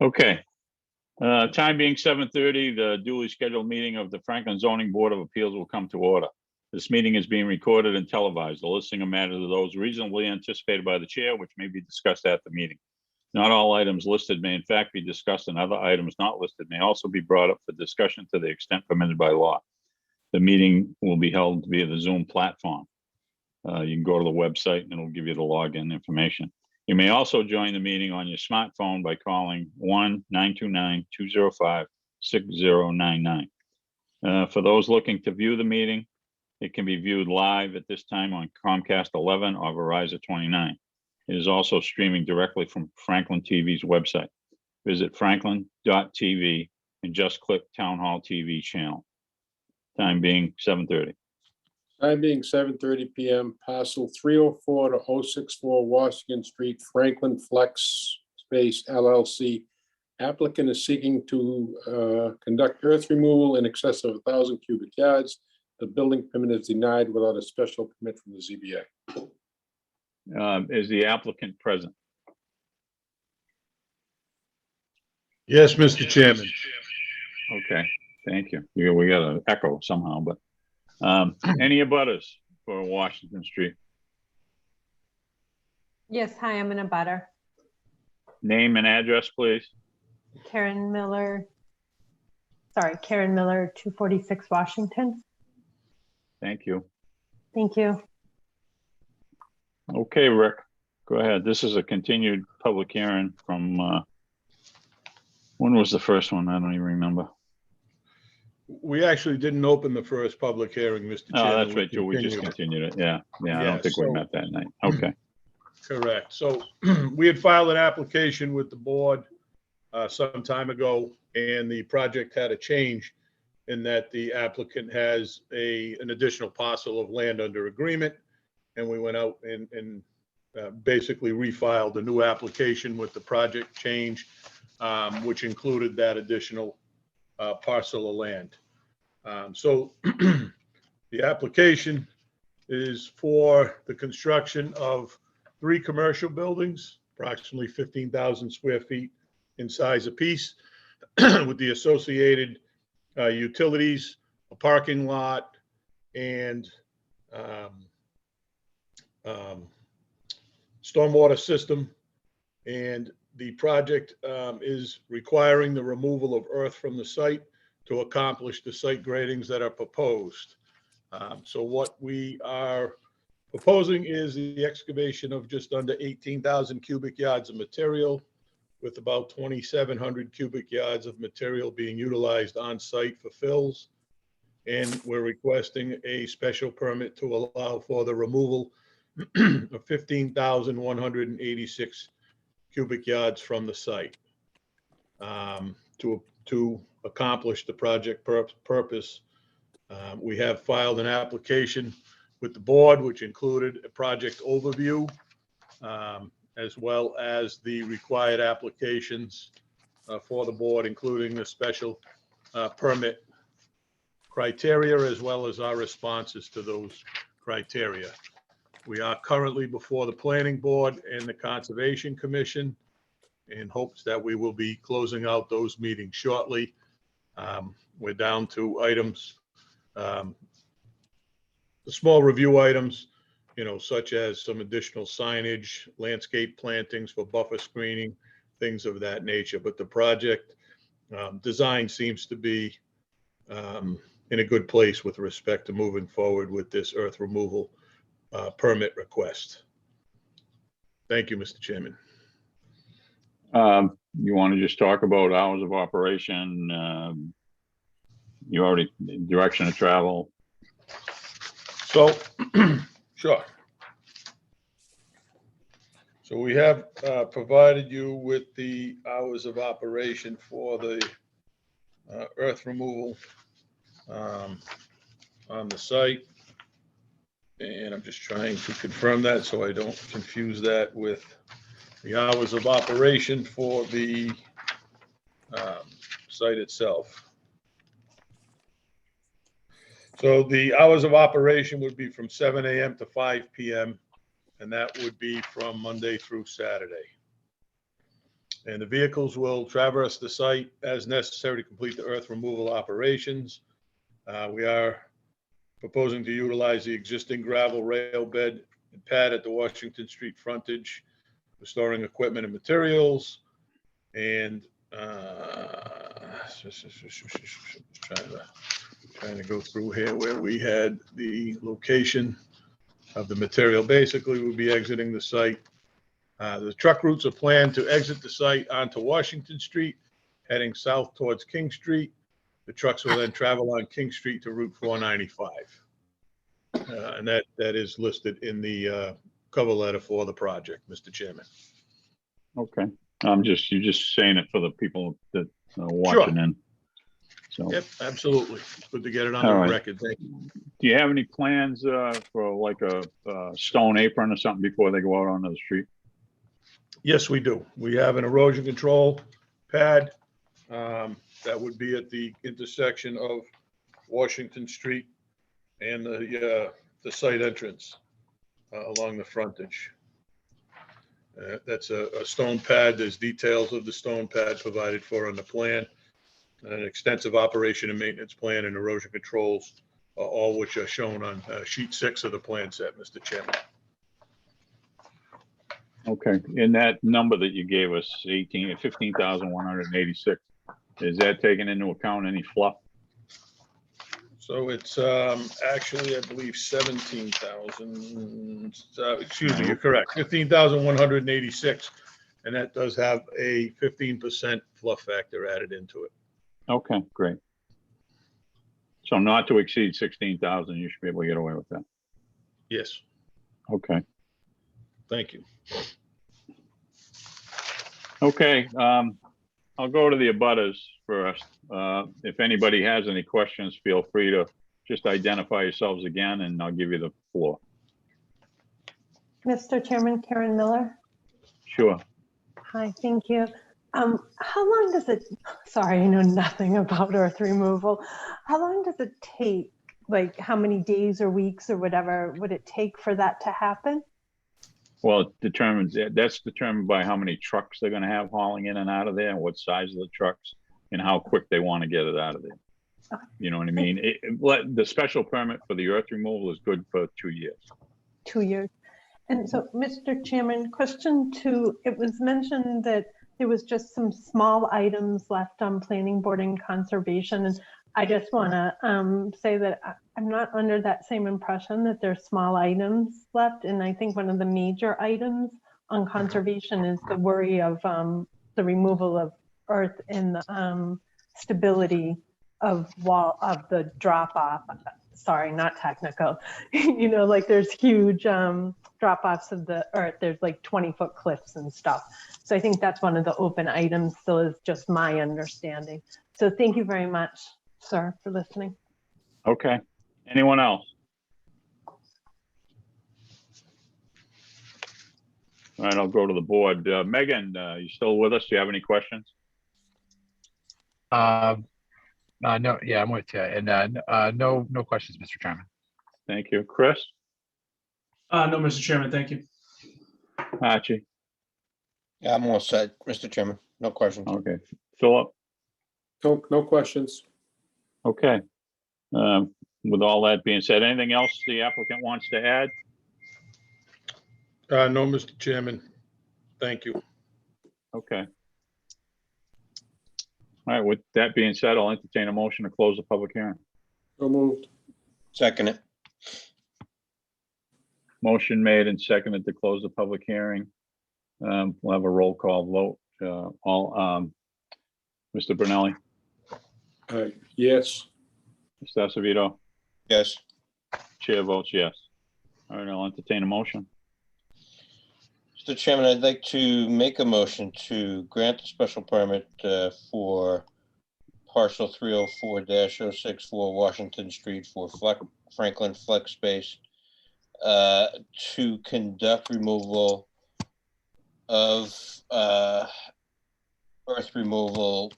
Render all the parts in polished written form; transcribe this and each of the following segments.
Okay. Time being 7:30, the duly scheduled meeting of the Franklin Zoning Board of Appeals will come to order. This meeting is being recorded and televised. The listing of matters of those reasonably anticipated by the chair, which may be discussed at the meeting. Not all items listed may in fact be discussed, and other items not listed may also be brought up for discussion to the extent permitted by law. The meeting will be held via the Zoom platform. You can go to the website and it'll give you the login information. You may also join the meeting on your smartphone by calling 1-929-205-6099. For those looking to view the meeting, it can be viewed live at this time on Comcast 11 or Verizon 29. It is also streaming directly from Franklin TV's website. Visit franklin.tv and just click Town Hall TV channel. Time being 7:30. Time being 7:30 PM, parcel 304 to 064 Washington Street, Franklin Flex Space LLC. Applicant is seeking to conduct earth removal in excess of 1,000 cubic yards. The building permit is denied without a special permit from the ZBA. Is the applicant present? Yes, Mr. Chairman. Okay, thank you. We got an echo somehow, but any abutters for Washington Street? Yes, hi, I'm in a butter. Name and address, please. Karen Miller, 246 Washington. Thank you. Thank you. Okay, Rick, go ahead. This is a continued public hearing from, when was the first one? I don't even remember. We actually didn't open the first public hearing, Mr. Chairman. Oh, that's right, Joe. We just continued it. Yeah, I Yeah, don't think we so- met that night. Okay. Correct. So we had filed an application with the board some time ago, and the project had a change in that the applicant has an additional parcel of land under agreement. And we went out and basically refiled a new application with the project change, which included that additional parcel of land. So the application is for the construction of 3 commercial buildings, approximately 15,000 square feet in size apiece, with the associated utilities, a parking lot, and stormwater system. And the project is requiring the removal of earth from the site to accomplish the site gradings that are proposed. So what we are proposing is the excavation of just under 18,000 cubic yards of material, with about 2,700 cubic yards of material being utilized on site for fills. And we're requesting a special permit to allow for the removal of 15,186 cubic yards from the site. To accomplish the project purpose, we have filed an application with the board, which included a project overview, as well as the required applications for the board, including the special permit criteria, as well as our responses to those criteria. We are currently before the Planning Board and the Conservation Commission, in hopes that we will be closing out those meetings shortly. We're down to items, the small review items, such as some additional signage, landscape plantings for buffer screening, things of that nature. But the project design seems to be in a good place with respect to moving forward with this earth removal permit request. Thank you, Mr. Chairman. You want to just talk about hours of operation? You already, direction of travel? So, sure. So we have provided you with the hours of operation for the earth removal on the site. And I'm just trying to confirm that so I don't confuse that with the hours of operation for the site itself. So the hours of operation would be from 7 a.m. to 5 p.m. and that would be from Monday through Saturday. And the vehicles will traverse the site as necessary to complete the earth removal operations. We are proposing to utilize the existing gravel rail bed and pad at the Washington Street frontage for storing equipment and materials. And trying to go through here where we had the location of the material. Basically, we'll be exiting the site. The truck routes are planned to exit the site onto Washington Street, heading south towards King Street. The trucks will then travel on King Street to Route 495. And that is listed in the cover letter for the project, Mr. Chairman. Okay, you're just saying it for the people that are watching in. So, Yep, absolutely. Good to get it on All the right. record. Thank you. do you have any plans for like a stone apron or something before they go out onto the street? Yes, we do. We have an erosion control pad that would be at the intersection of Washington Street and the site entrance along the frontage. That's a stone pad. There's details of the stone pad provided for on the plan. An extensive operation and maintenance plan and erosion controls, all which are shown on sheet 6 of the plan set, Mr. Chairman. Okay, and that number that you gave us, 15,186, is that taking into account any fluff? So it's actually, I believe, 17,000, excuse me, you're correct, 15,186. And that does have a 15% fluff factor added into it. Okay, great. So not to exceed 16,000, you should be able to get away with that. Yes, Okay, thank you. okay, I'll go to the abutters first. If anybody has any questions, feel free to just identify yourselves again and I'll give you the floor. Mr. Chairman, Karen Miller. Sure. Hi, thank you. How long does it, sorry, I know nothing about earth removal. How long does it take? Like how many days or weeks or whatever would it take for that to happen? Well, that's determined by how many trucks they're gonna have hauling in and out of there and what size of the trucks and how quick they want to get it out of there. Okay. You know what I mean? The special permit for the earth removal is good for 2 years. 2 years. And so, Mr. Chairman, question 2, it was mentioned that there was just some small items left on planning board and conservation. And I just want to say that I'm not under that same impression that there's small items left. And I think one of the major items on conservation is the worry of the removal of earth and the stability of the drop off. Sorry, not technical. You know, like there's huge drop offs of the earth. There's like 20-foot cliffs and stuff. So I think that's one of the open items, still is just my understanding. So thank you very much, sir, for listening. Okay. Anyone else? All right, I'll go to the board. Megan, you still with us? Do you have any questions? No, yeah, I'm with you. And no questions, Mr. Chairman. Thank you. Chris? No, Mr. Chairman, thank you. Archie? Yeah, I'm all set, Mr. Chairman. No questions. Okay. Philip? No questions. Okay. With all that being said, anything else the applicant wants to add? No, Mr. Chairman. Thank you. Okay. All right, with that being said, I'll entertain a motion to close the public hearing. So moved. Second it. Motion made and seconded to close the public hearing. We'll have a roll call vote. Mr. Brunelli, Yes. Mr. Acevedo, Yes. chair votes yes. All right, I'll entertain a motion. Mr. Chairman, I'd like to make a motion to grant a special permit for parcel 304-064 Washington Street for Franklin Flex Space to conduct removal of earth removal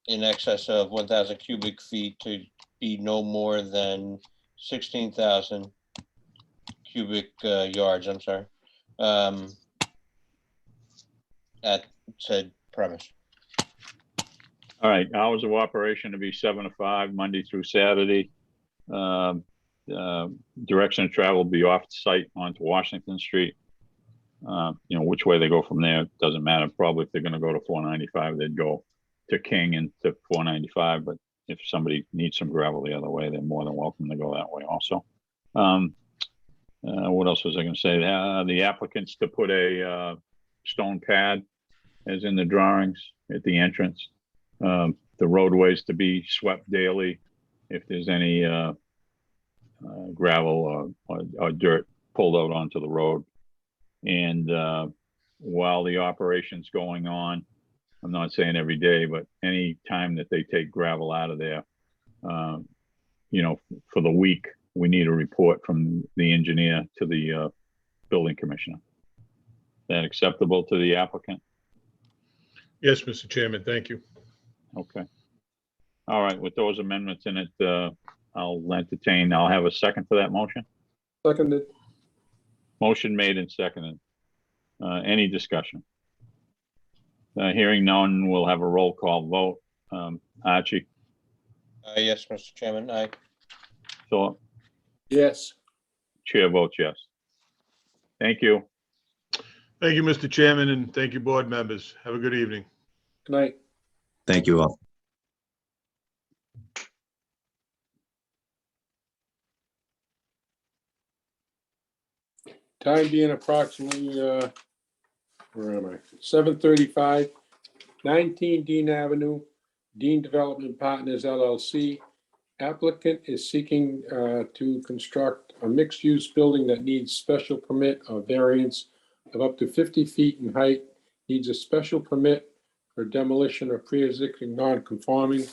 in excess of 1,000 cubic feet to be no more than 16,000 cubic yards, I'm sorry, at said premise. All right, hours of operation to be 7 to 5, Monday through Saturday. Direction of travel will be off-site onto Washington Street. Which way they go from there, doesn't matter. Probably if they're gonna go to 495, they'd go to King and to 495, but if somebody needs some gravel the other way, they're more than welcome to go that way also. What else was I gonna say? The applicants to put a stone pad as in the drawings at the entrance. The roadways to be swept daily if there's any gravel or dirt pulled out onto the road. And while the operation's going on, I'm not saying every day, but any time that they take gravel out of there, for the week, we need a report from the engineer to the building commissioner. Is that acceptable to the applicant? Yes, Mr. Chairman, thank you. Okay. All right, with those amendments in it, I'll have a second for that motion. Seconded. Motion made and seconded. Any discussion? Hearing none, we'll have a roll call vote. Archie, Yes, Mr. Chairman, aye. Philip, Yes. chair votes yes. Thank you. Thank you, Mr. Chairman, and thank you, board members. Have a good evening. Good night. Thank you all. Time being approximately, where am I? 7:35, 19 Dean Avenue, Dean Development Partners LLC. Applicant is seeking to construct a mixed-use building that needs special permit or variance of up to 50 feet in height, needs a special permit for demolition of pre-existing non-conforming,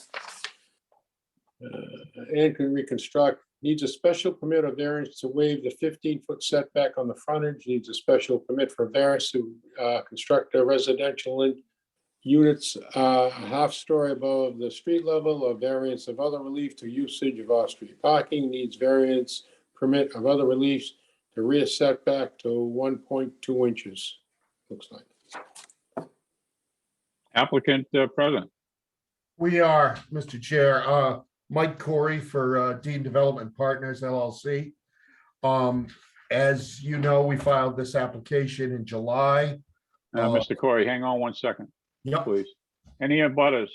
and can reconstruct, needs a special permit or variance to waive the 15-foot setback on the frontage, needs a special permit for variance to construct a residential units a half story above the street level, or variance of other relief to usage of off-street parking, needs variance permit of other reliefs to rear setback to 1.2 inches, looks like. Applicant present. We are, Mr. Chair, Mike Corey for Dean Development Partners LLC. As you know, we filed this application in July. Mr. Corey, hang on one second, Yep. please. Any abutters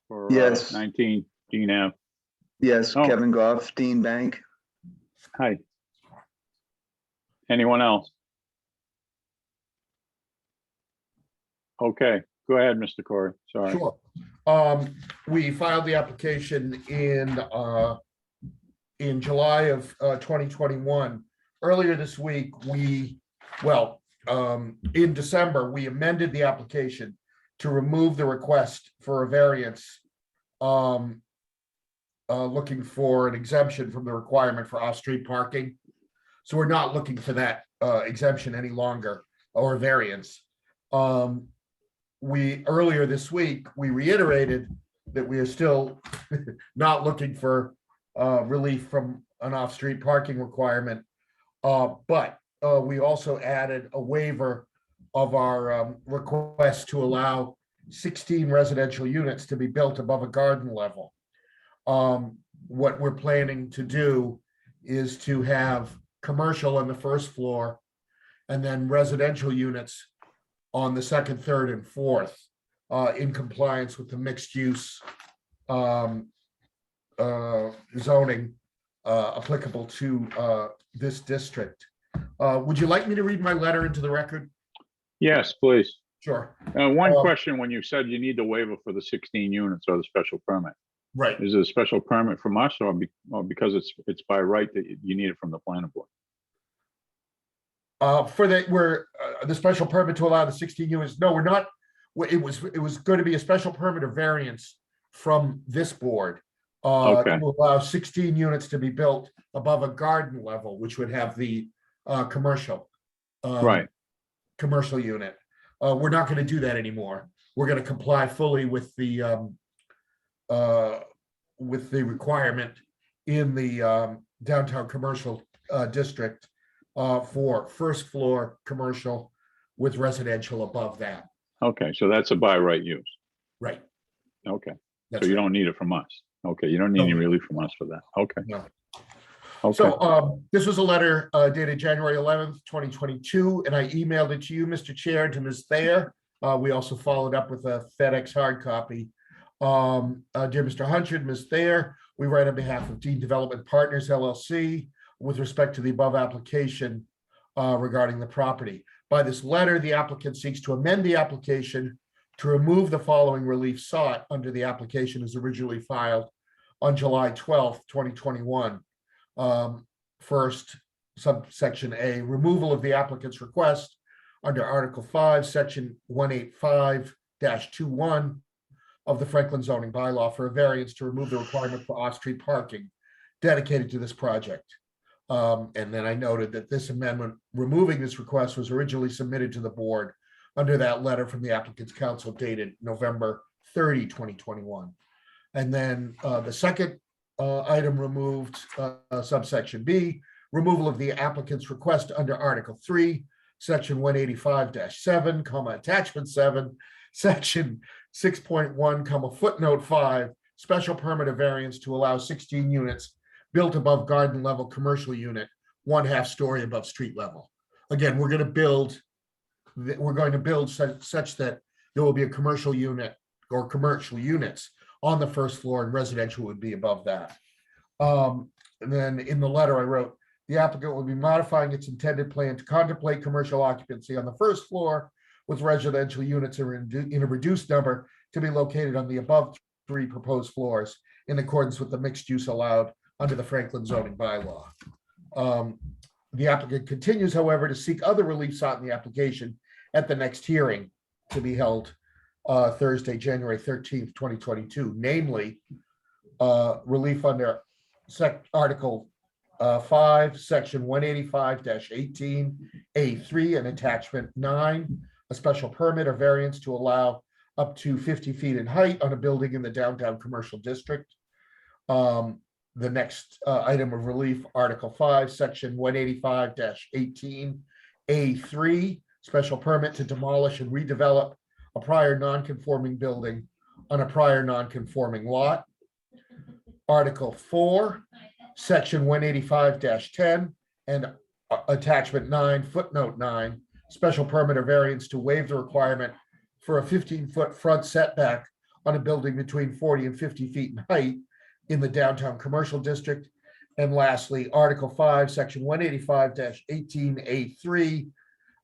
for Yes. 19 Dean Ave? Yes, Oh. Kevin Goff, Dean Bank. Hi. Anyone else? Okay, go ahead, Mr. Corey. Sorry. Sure. We filed the application in July of 2021. Earlier this week, in December, we amended the application to remove the request for a variance, looking for an exemption from the requirement for off-street parking. So we're not looking for that exemption any longer, or variance. Earlier this week, we reiterated that we are still not looking for relief from an off-street parking requirement. But we also added a waiver of our request to allow 16 residential units to be built above a garden level. What we're planning to do is to have commercial on the first floor and then residential units on the second, third, and fourth, in compliance with the mixed use zoning applicable to this district. Would you like me to read my letter into the record? Yes, please. Sure. One question, when you said you need the waiver for the 16 units or the special permit, Right. is it a special permit from us or because it's by right that you need it from the planning board? The special permit to allow the 16 units. No, we're not. It was going to be a special permit or variance from this board. Okay. To allow 16 units to be built above a garden level, which would have the commercial. Right. Commercial unit. We're not going to do that anymore. We're going to comply fully with the requirement in the downtown commercial district for first floor commercial with residential above that. Okay, so that's a by right use. Right. Okay, so That's you right. don't need it from us. Okay, you don't need any No. relief from us for that. Okay, No. okay, So this was a letter dated January 11th, 2022, and I emailed it to you, Mr. Chair, and to Ms. Thayer. We also followed up with a FedEx hard copy. Dear Mr. Hunchard, Ms. Thayer, we write on behalf of Dean Development Partners LLC with respect to the above application regarding the property. By this letter, the applicant seeks to amend the application to remove the following relief sought under the application as originally filed on July 12th, 2021. First, subsection A, removal of the applicant's request under Article 5, Section 185-21 of the Franklin zoning bylaw for a variance to remove the requirement for off-street parking dedicated to this project. And then I noted that this amendment, removing this request, was originally submitted to the board under that letter from the applicant's counsel dated November 30, 2021. And then the second item removed, subsection B, removal of the applicant's request under Article 3, Section 185-7, attachment 7, Section 6.1, footnote 5, special permit of variance to allow 16 units built above garden level commercial unit, 1/2 story above street level. Again, we're going to build such that there will be a commercial unit or commercial units on the first floor, and residential would be above that. And then in the letter I wrote, the applicant will be modifying its intended plan to contemplate commercial occupancy on the first floor with residential units in a reduced number to be located on the above 3 proposed floors in accordance with the mixed use allowed under the Franklin zoning bylaw. The applicant continues, however, to seek other relief sought in the application at the next hearing to be held Thursday, January 13th, 2022, namely relief under Article 5, Section 185-18A3 and Attachment 9, a special permit or variance to allow up to 50 feet in height on a building in the downtown commercial district. The next item of relief, Article 5, Section 185-18A3, special permit to demolish and redevelop a prior non-conforming building on a prior non-conforming lot. Article 4, Section 185-10 and Attachment 9, footnote 9, special permit or variance to waive the requirement for a 15-foot front setback on a building between 40 and 50 feet in height in the downtown commercial district. And lastly, Article 5, Section 185-18A3,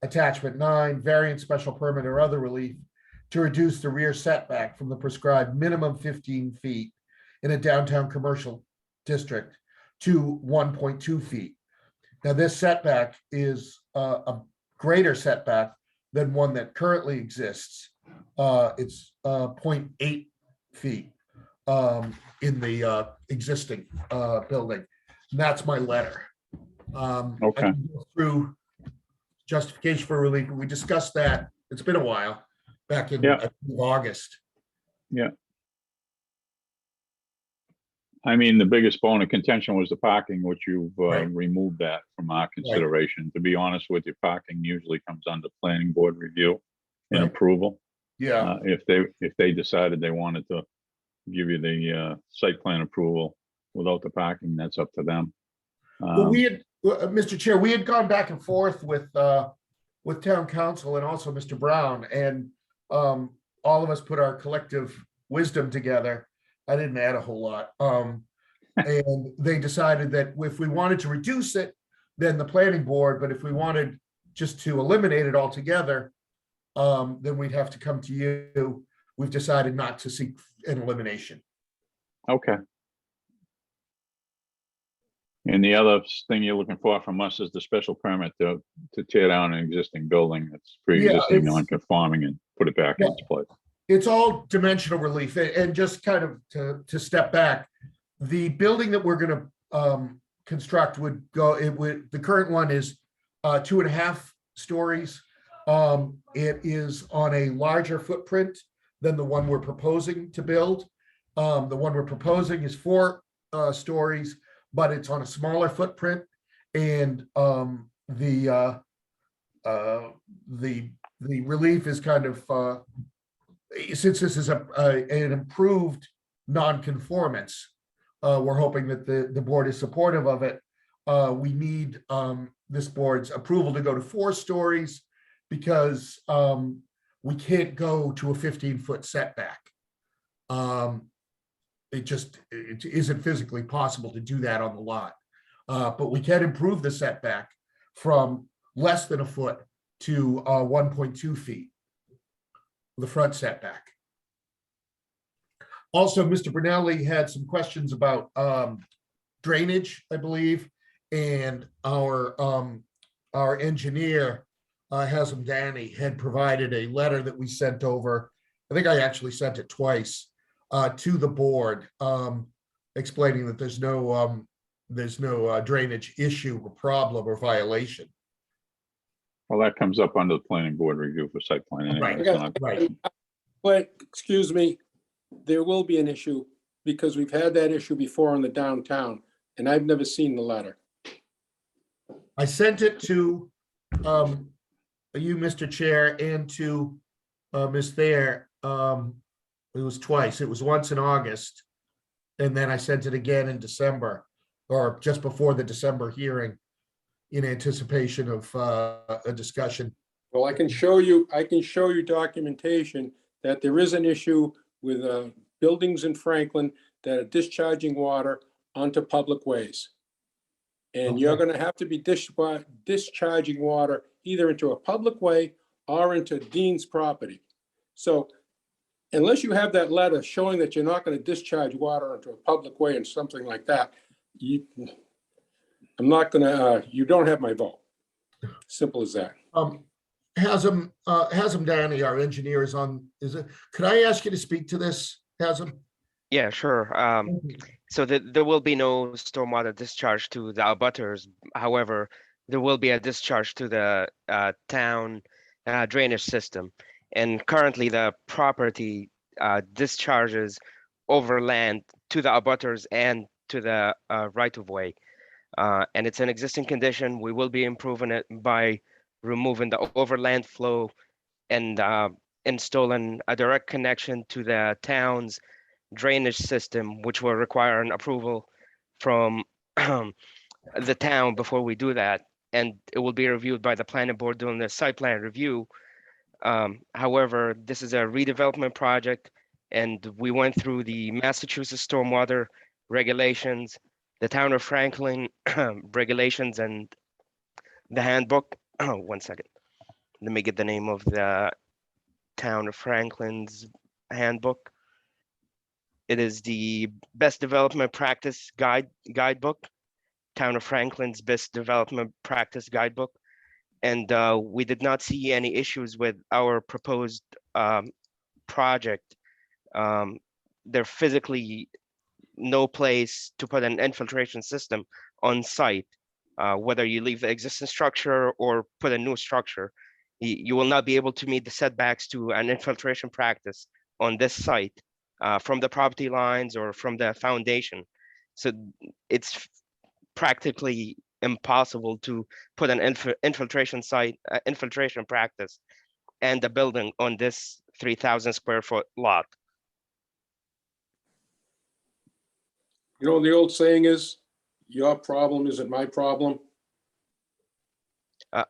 Attachment 9, variance, special permit, or other relief to reduce the rear setback from the prescribed minimum 15 feet in a downtown commercial district to 1.2 feet. Now, this setback is a greater setback than one that currently exists. It's 0.8 feet in the existing building. And that's my letter. I okay, can go through justification for relief. We discussed that. It's been a while, back in Yeah. I think, August. I mean, the biggest bone of contention was the parking, which you've Right. removed that from our consideration. To be honest with you, parking usually comes under planning board review and Right. approval. Yeah, If they decided they wanted to give you the site plan approval without the parking, that's up to them. well, we had, Mr. Chair, we had gone back and forth with town council and also Mr. Brown, and all of us put our collective wisdom together. I didn't add a whole lot. And they decided that if we wanted to reduce it, then the planning board, but if we wanted just to eliminate it altogether, then we'd have to come to you. We've decided not to seek an elimination. Okay. And the other thing you're looking for from us is the special permit to tear down an existing building that's pre-existing it's- non-conforming and put it back in its place. It's all dimensional relief, and just kind of to step back, the building that we're gonna construct would go, the current one is 2.5 stories. It is on a larger footprint than the one we're proposing to build. The one we're proposing is 4 stories, but it's on a smaller footprint, and the the relief is kind of, since this is an improved non-conformance, we're hoping that the board is supportive of it. We need this board's approval to go to 4 stories because we can't go to a 15-foot setback. It isn't physically possible to do that on the lot. But we can improve the setback from less than a foot to 1.2 feet, the front setback. Also, Mr. Brunelli had some questions about drainage, I believe, and our engineer, Hasem Danny, had provided a letter that we sent over. I think I actually sent it twice to the board, explaining that there's no drainage issue or problem or violation. Well, that comes up under the planning board review for site plan. anyway, Right, so not- right. But, excuse me, there will be an issue because we've had that issue before in the downtown and I've never seen the letter. I sent it to you, Mr. Chair, and to Ms. Thayer. It was twice. It was once in August, and then I sent it again in December, or just before the December hearing, in anticipation of a discussion. Well, I can show you documentation that there is an issue with buildings in Franklin that are discharging water onto public ways. And you're Okay. gonna have to be discharging water either into a public way or into Dean's property. So unless you have that letter showing that you're not gonna discharge water into a public way and something like that, I'm not gonna, you don't have my vote. Simple as that. Hasem Danny, our engineer, is on, could I ask you to speak to this, Hasem? Yeah, sure. So there will be no stormwater discharge to the abutters. However, there will be a discharge to the town drainage system. And currently the property discharges overland to the abutters and to the right of way. And it's an existing condition. We will be improving it by removing the overland flow and installing a direct connection to the town's drainage system, which will require an approval from the town before we do that. And it will be reviewed by the planning board during the site plan review. However, this is a redevelopment project and we went through the Massachusetts stormwater regulations, the town of Franklin regulations, and the handbook. One second. Let me get the name of the town of Franklin's handbook. It is the Best Development Practice Guidebook, Town of Franklin's Best Development Practice Guidebook. And we did not see any issues with our proposed project. There physically no place to put an infiltration system on site, whether you leave the existing structure or put a new structure. You will not be able to meet the setbacks to an infiltration practice on this site. From the property lines or from the foundation. So it's practically impossible to put an infiltration practice and a building on this 3,000 square foot lot. You know, the old saying is, your problem isn't my problem.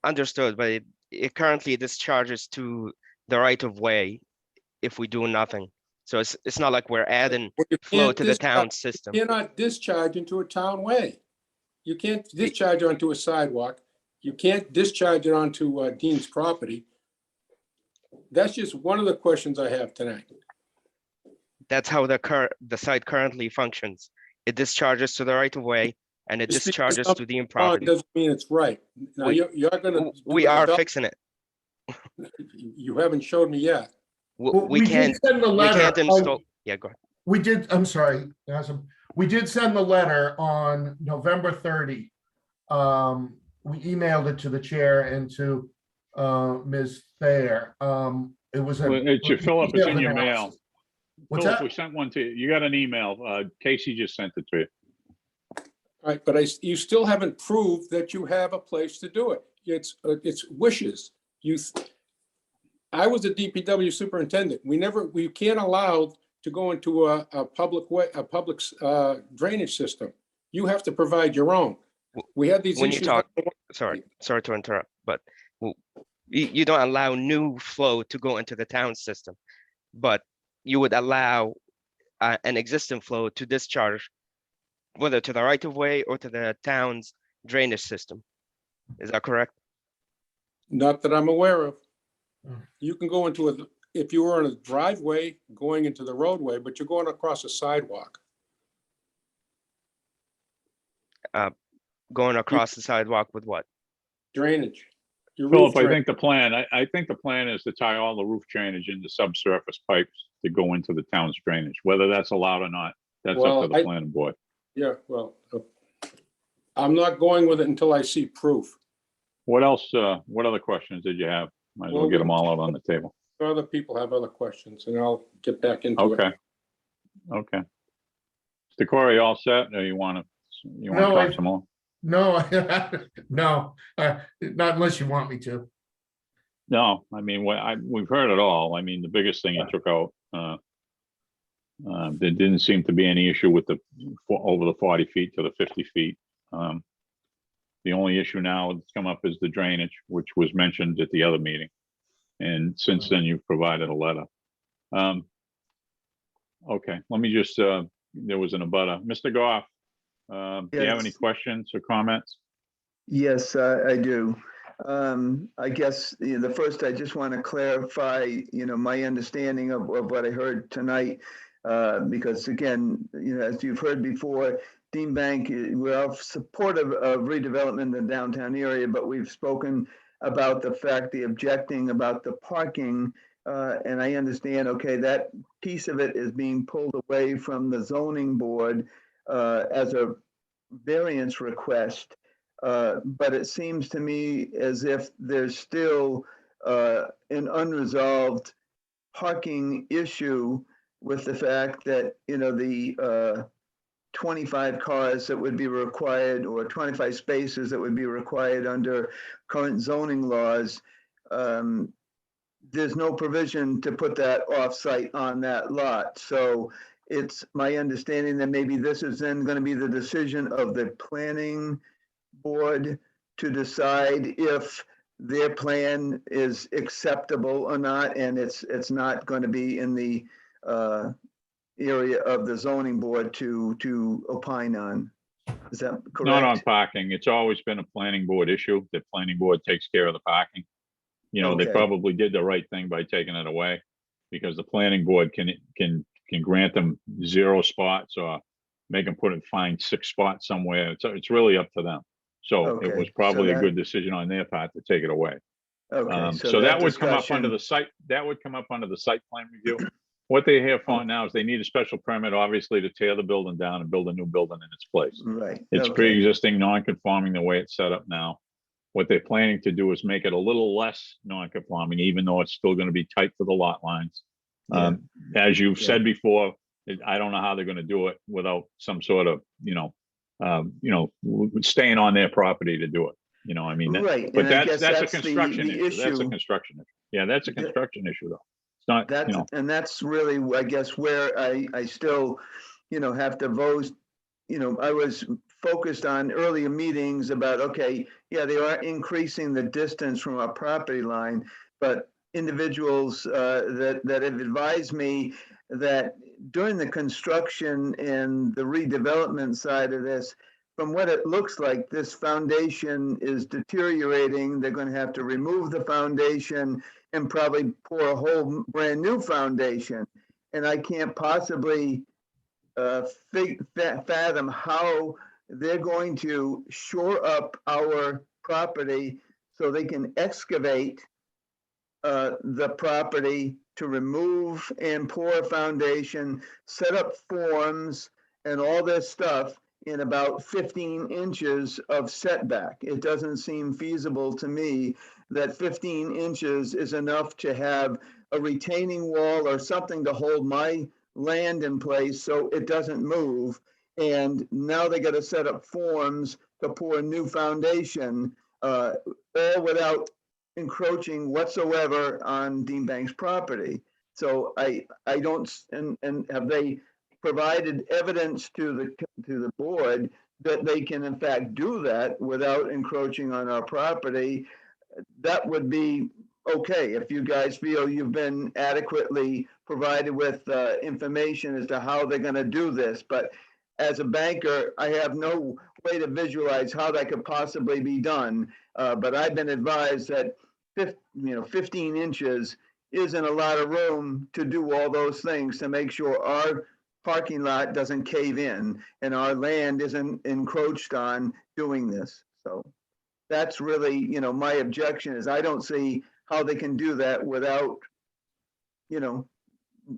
Understood, but it currently discharges to the right of way if we do nothing. So it's not like we're adding Well, you flow can't to the town discharge- system. You're not discharge into a town way. You can't discharge onto a sidewalk. You can't discharge it onto Dean's property. That's just one of the questions I have tonight. That's how the site currently functions. It discharges to the right of way and it Just because discharges to the It property. doesn't mean it's right. Now, We- you're gonna. We are fixing it. You haven't showed me yet. Well, We did can't, send the we letter. can't install, yeah, go ahead. We did, I'm sorry, Hasem. We did send the letter on November 30. We emailed it to the chair and to Ms. Thayer. It was. Well, it should fill up, it's in your mail. What's Philip, that? we sent one to you. You got an email. Casey just sent it to you. All right, but you still haven't proved that you have a place to do it. It's wishes. I was a DPW superintendent. We can't allow to go into a public way, a public drainage system. You have to provide your own. We had these When you issues. talk, sorry to interrupt, but you don't allow new flow to go into the town system, but you would allow an existing flow to discharge, whether to the right of way or to the town's drainage system. Is that correct? Not that I'm aware of. Hmm. You can go into if you were in a driveway going into the roadway, but you're going across a sidewalk. Going across the sidewalk with what? Drainage. Your Philip, roof I drain. think the plan, I think the plan is to tie all the roof drainage into subsurface pipes to go into the town's drainage. Whether that's allowed or not, that's up Well, to the planning board. Yeah, well, I'm not going with it until I see proof. What else, what other questions did you have? Might as well Well, get them all out on the table. Other people have other questions, and I'll get back into it. Okay. Okay. Mr. Corey, all set, or you want to No, talk I- some more? No, no, not unless you want me to. No, I mean, we've heard it all. I mean, the biggest thing you took out, there didn't seem to be any issue with over the 40 feet to the 50 feet. The only issue now that's come up is the drainage, which was mentioned at the other meeting. And since then, you've provided a letter. Okay, let me just, there was an abutter. Mr. Goff, do you have any Yes. questions or comments? Yes, I do. I guess the first, I just want to clarify, my understanding of what I heard tonight. Because again, as you've heard before, Dean Bank, we're all supportive of redevelopment in the downtown area, but we've spoken about the fact, the objecting about the parking. And I understand, okay, that piece of it is being pulled away from the zoning board as a variance request. But it seems to me as if there's still an unresolved parking issue with the fact that, the 25 cars that would be required, or 25 spaces that would be required under current zoning laws, there's no provision to put that off-site on that lot. So it's my understanding that maybe this is then going to be the decision of the planning board to decide if their plan is acceptable or not, and it's not going to be in the area of the zoning board to opine on. Is that correct? Not on parking. It's always been a planning board issue. The planning board takes care of the parking. They Okay. probably did the right thing by taking it away, because the planning board can grant them 0 spots or make them find 6 spots somewhere. It's really up to them. So it Okay, was so probably a that- good decision on their part to take it away. Okay, So that would come up discussion- under the site, that would come up under the site plan review. What they have for now is they need a special permit, obviously, to tear the building down and build a new building in its place. Right. It's okay. pre-existing, non-conforming the way it's set up now. What they're planning to do is make it a little less non-conforming, even though it's still gonna be tight to the lot lines. Yeah. As you've Yeah. said before, I don't know how they're gonna do it without some sort of, staying on their property to do it. I mean, Right. but and I guess that's a the construction issue. That's a issue. construction issue. Yeah, that's a Yeah. construction issue though. It's not, And that's really, I guess, where I still, have to vote. I was focused on earlier meetings about, okay, yeah, they are increasing the distance from our property line, but individuals that have advised me that during the construction and the redevelopment side of this, from what it looks like, this foundation is deteriorating. They're going to have to remove the foundation and probably pour a whole brand new foundation. And I can't possibly fathom how they're going to shore up our property so they can excavate the property to remove and pour a foundation, set up forms and all this stuff in about 15 inches of setback. It doesn't seem feasible to me that 15 inches is enough to have a retaining wall or something to hold my land in place so it doesn't move. And now they got to set up forms to pour a new foundation, all without encroaching whatsoever on Dean Bank's property. So I don't, and have they provided evidence to the board that they can in fact do that without encroaching on our property? That would be okay if you guys feel you've been adequately provided with information as to how they're going to do this. But as a banker, I have no way to visualize how that could possibly be done. But I've been advised that 15 inches isn't a lot of room to do all those things to make sure our parking lot doesn't cave in and our land isn't encroached on doing this. So that's really, my objection is I don't see how they can do that without,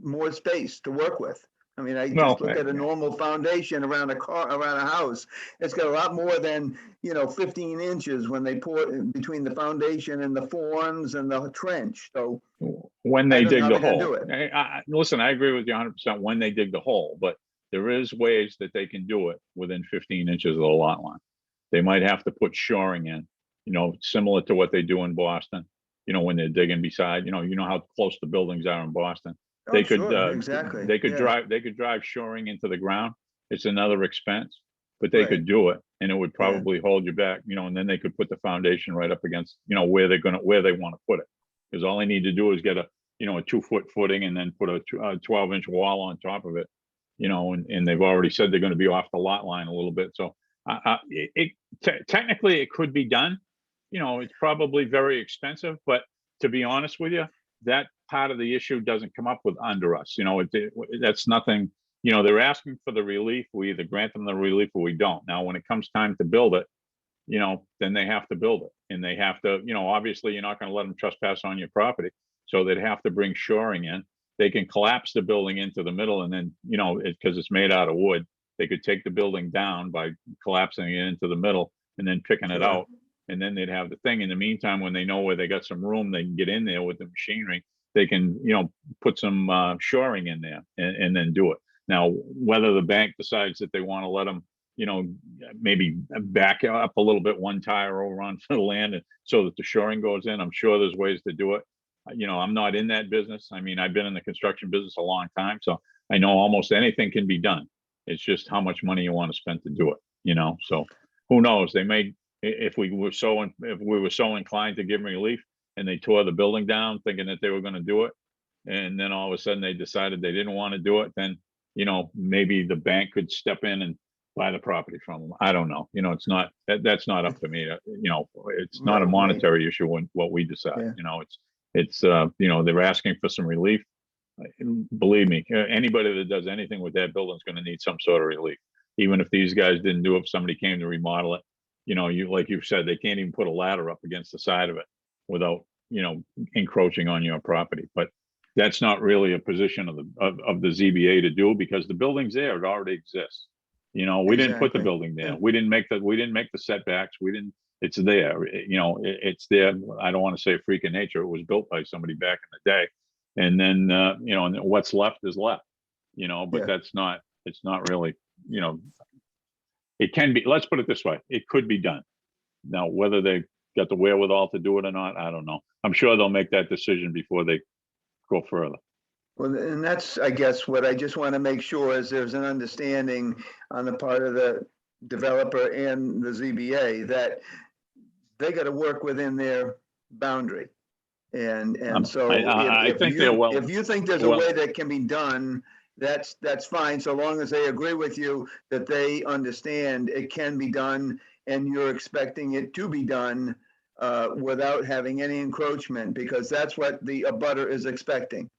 more space to work with. I mean, I No, just look at a normal foundation around a house. It's got a lot more than, 15 inches when they pour it between the foundation and the forms and the trench. So when I they don't dig know the how they're gonna hole. do it. Listen, I agree with you 100% when they dig the hole, but there is ways that they can do it within 15 inches of the lot line. They might have to put shoring in, similar to what they do in Boston, when they're digging beside, how close the buildings are in Boston. They could, sure, exactly. they could Yeah. drive shoring into the ground. It's another expense, but they Right. could do it and it would probably hold you back, and then they could put the foundation right up against, where they want to put it. Because all they need to do is get a 2-foot footing and then put a 12-inch wall on top of it, and they've already said they're going to be off the lot line a little bit. So technically it could be done. It's probably very expensive, but to be honest with you, that part of the issue doesn't come up with under us. That's nothing, they're asking for the relief. We either grant them the relief or we don't. Now, when it comes time to build it, then they have to build it and they have to, obviously you're not going to let them trespass on your property. So they'd have to bring shoring in. They can collapse the building into the middle and then, because it's made out of wood, they could take the building down by collapsing it into the middle and then picking it Sure. out. And then they'd have the thing. In the meantime, when they know where they got some room, they can get in there with the machinery. They can, put some shoring in there and then do it. Now, whether the bank decides that they want to let them, maybe back up a little bit one tire over onto the land and so that the shoring goes in, I'm sure there's ways to do it. I'm not in that business. I mean, I've been in the construction business a long time, so I know almost anything can be done. It's just how much money you want to spend to do it, so who knows? They may, if we were so inclined to give them relief and they tore the building down thinking that they were going to do it, and then all of a sudden they decided they didn't want to do it, then, maybe the bank could step in and buy the property from them. I don't know. It's not, that's not up to me. It's not a Right. monetary issue when what we decide, it's they're asking for some relief. Believe me, anybody that does anything with that building is going to need some sort of relief. Even if these guys didn't do it, if somebody came to remodel it, like you've said, they can't even put a ladder up against the side of it without, encroaching on your property. But that's not really a position of the ZBA to do because the building's there, it already exists. We didn't put the Exactly. building there. Yeah. We didn't make the setbacks. It's there, it's there. I don't want to say a freak of nature. It was built by somebody back in the day. And then, and what's left is left, but Yeah. it's not really, it can be, let's put it this way. It could be done. Now, whether they got the wherewithal to do it or not, I don't know. I'm sure they'll make that decision before they go further. Well, and that's, I guess, what I just want to make sure is there's an understanding on the part of the developer and the ZBA that they got to work within their boundary. And so I if think they're well. if you think there's a way that can be done, that's fine, so long as they agree with you that they understand it can be done and you're expecting it to be done without having any encroachment, because that's what the abutter is expecting.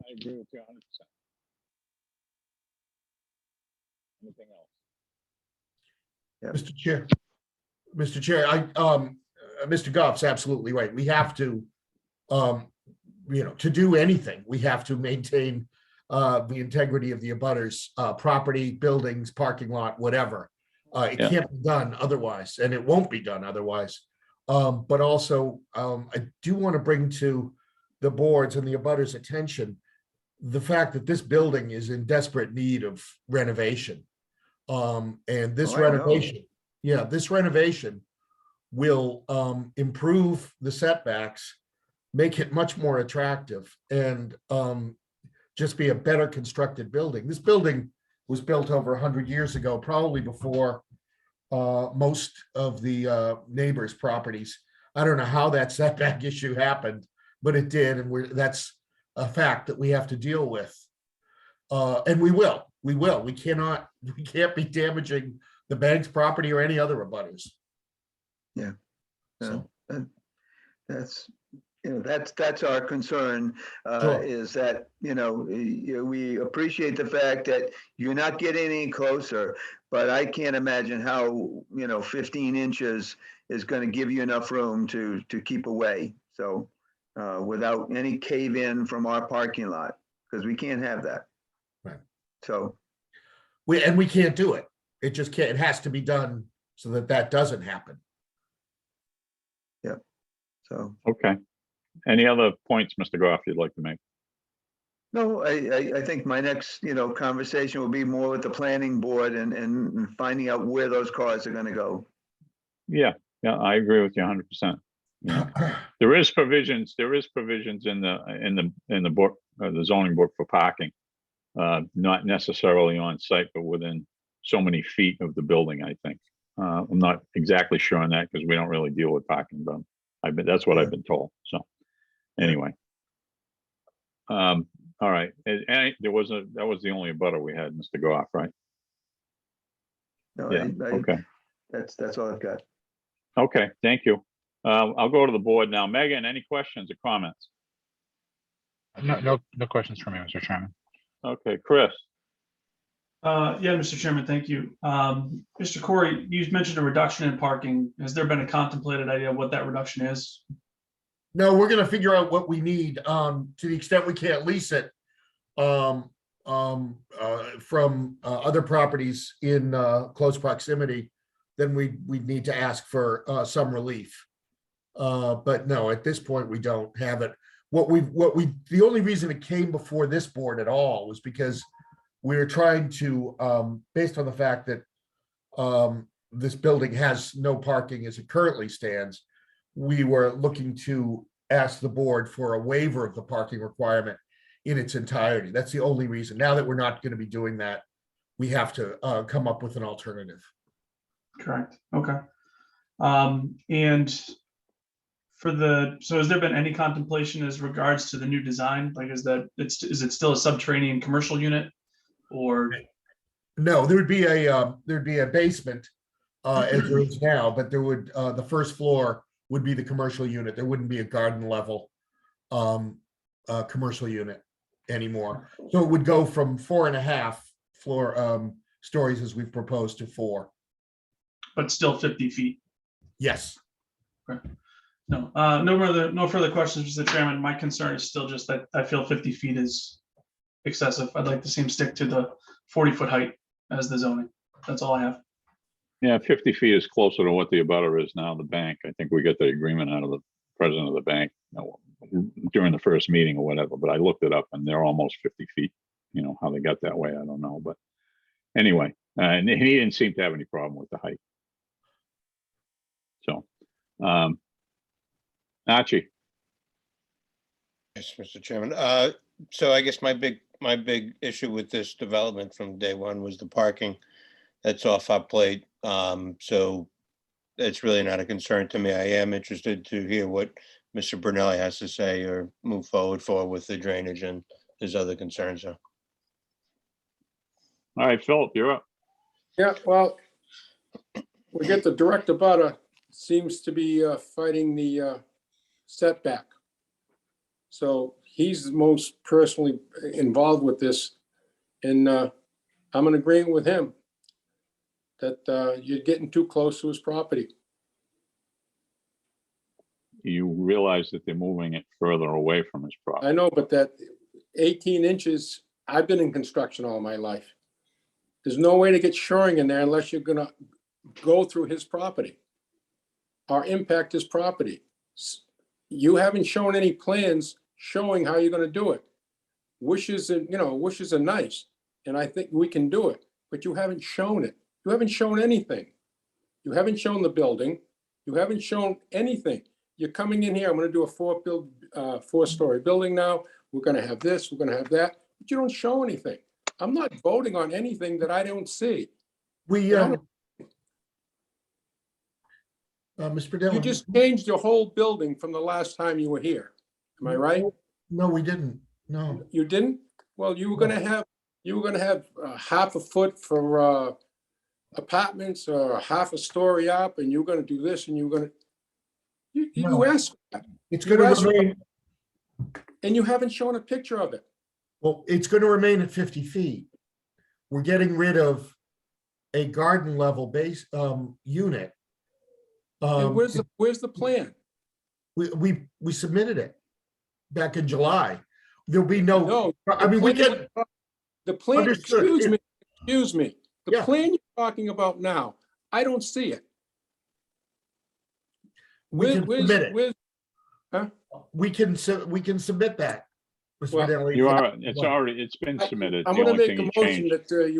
I agree with you 100%. Anything else? Mr. Chair, Mr. Goff's absolutely right. We have to, to do anything, we have to maintain the integrity of the abutters, property, buildings, parking lot, whatever. It Yeah. can't be done otherwise, and it won't be done otherwise. But also, I do want to bring to the boards and the abutters' attention the fact that this building is in desperate need of renovation. And this Oh, I know. renovation, this renovation will improve the setbacks, make it much more attractive, and just be a better constructed building. This building was built over 100 years ago, probably before most of the neighbors' properties. I don't know how that setback issue happened, but it did, and that's a fact that we have to deal with. And we will. We can't be damaging the bank's property or any other abutters. Yeah. So, That's our concern, Sure. is that, we appreciate the fact that you're not getting any closer, but I can't imagine how, 15 inches is going to give you enough room to keep away. So without any cave in from our parking lot, because we can't have that. Right. So. we can't do it. It just can't, it has to be done so that doesn't happen. So. Okay. Any other points, Mr. Goff, you'd like to make? No, I think my next, conversation will be more with the planning board and finding out where those cars are gonna go. Yeah, I agree with you 100%. There is provisions in the book, the zoning book for parking. Not necessarily on site, but within so many feet of the building, I think. I'm not exactly sure on that because we don't really deal with parking, but that's what I've been told. So anyway. All right. And that was the only abutter we had, Mr. Goff, right? No, Yeah. Okay. That's all I've got. Okay. Thank you. I'll go to the board now. Megan, any questions or comments? No questions from me, Mr. Chairman. Okay, Chris. Yeah, Mr. Chairman, thank you. Mr. Corey, you mentioned a reduction in parking. Has there been a contemplated idea of what that reduction is? No, we're gonna figure out what we need, to the extent we can't lease it, from other properties in close proximity, then we'd need to ask for some relief. But no, at this point, we don't have it. The only reason it came before this board at all was because we're trying to, based on the fact that this building has no parking as it currently stands, we were looking to ask the board for a waiver of the parking requirement in its entirety. That's the only reason. Now that we're not going to be doing that, we have to come up with an alternative. Correct. Okay. And so has there been any contemplation as regards to the new design? Like, is it still a subterranean commercial unit, or? No, there'd be a basement as there is now, but there would the first floor would be the commercial unit. There wouldn't be a garden level commercial unit anymore. So it would go from 4.5 floor stories as we've proposed to 4. But still 50 feet. Yes. Okay. No further questions, Mr. Chairman. My concern is still just that I feel 50 feet is excessive. I'd like to see him stick to the 40-foot height as the zoning. That's all I have. Yeah, 50 feet is closer to what the abutter is now, the bank. I think we got the agreement out of the president of the bank during the first meeting or whatever, but I looked it up and they're almost 50 feet. How they got that way, I don't know. But anyway, and he didn't seem to have any problem with the height. So, Archie. Yes, Mr. Chairman. So I guess my big issue with this development from day one was the parking. That's off our plate. So it's really not a concern to me. I am interested to hear what Mr. Brunelli has to say or move forward with the drainage and his other concerns. All right, Philip, you're up. Yeah, well, we get the direct abutter seems to be fighting the setback. So he's the most personally involved with this. And I'm in agreement with him that you're getting too close to his property. You realize that they're moving it further away from his property. I know, but that 18 inches, I've been in construction all my life. There's no way to get shoring in there unless you're gonna go through his property or impact his property. You haven't shown any plans showing how you're gonna do it. Wishes are nice, and I think we can do it, but you haven't shown it. You haven't shown anything. You haven't shown the building. You haven't shown anything. You're coming in here, I'm gonna do a four-story building now. We're gonna have this, we're gonna have that, but you don't show anything. I'm not voting on anything that I don't see. We, I don't- Mr. You Dillon. just changed your whole building from the last time you were here. Am I right? No, we didn't. No. You didn't? Well, you were gonna have half a foot for apartments or half a story up, and you're gonna do this, and you're gonna, you No. asked for that, It's going to Yes. remain, and you haven't shown a picture of it. well, it's going to remain at 50 feet. We're getting rid of a garden level base unit. And where's the plan? We submitted it back in July. There'll be no, No. I mean, we can, The plan, Understood. excuse me, the Yeah. plan you're talking about now, I don't see it. we can Where's- submit it. where's- We can submit that. Mr. Well, Dillon. It's been submitted. I'm The gonna only make thing a you motion changed. that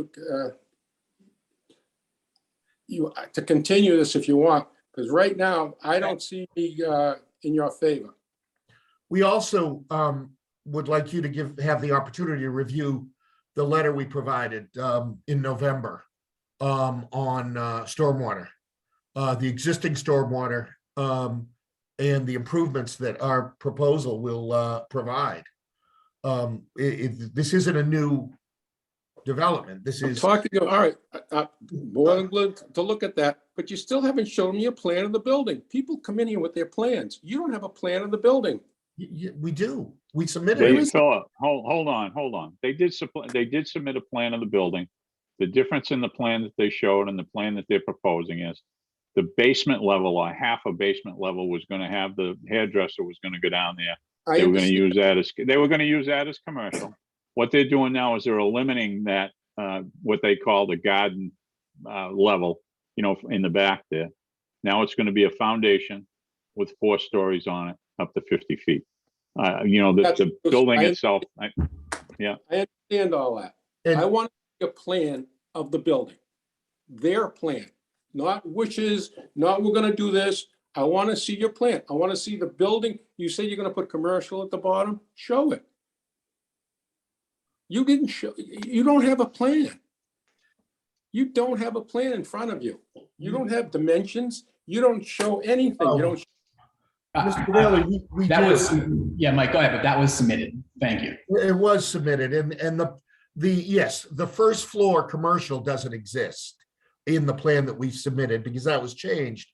you to continue this if you want, because right now, I don't see me in your favor. We also would like you to have the opportunity to review the letter we provided in November on stormwater, the existing stormwater and the improvements that our proposal will provide. This isn't a new development. This I'm is, talking, all right, more than glad to look at that, but you still haven't shown me a plan of the building. People come in here with their plans. You don't have a plan of the building. we do. We submitted They, it. Philip, hold on. They did submit a plan of the building. The difference in the plan that they showed and the plan that they're proposing is the basement level, or half a basement level, was gonna have, the hairdresser was gonna go down there. I They were gonna understand. use that as commercial. What they're doing now is they're eliminating that, what they call the garden level, in the back there. Now it's gonna be a foundation with 4 stories on it, up to 50 feet. The building itself, I understand all that. I And want a plan of the building. Their plan, not wishes, not we're gonna do this. I want to see your plan. I want to see the building. You say you're gonna put commercial at the bottom, show it. You didn't show, you don't have a plan. You don't have a plan in front of you. You don't have dimensions. You don't show anything. You don't, Mr. Daly, we That do. was, yeah, Mike, go ahead, but that was submitted. Thank you. It was submitted and yes, the first floor commercial doesn't exist in the plan that we submitted because that was changed.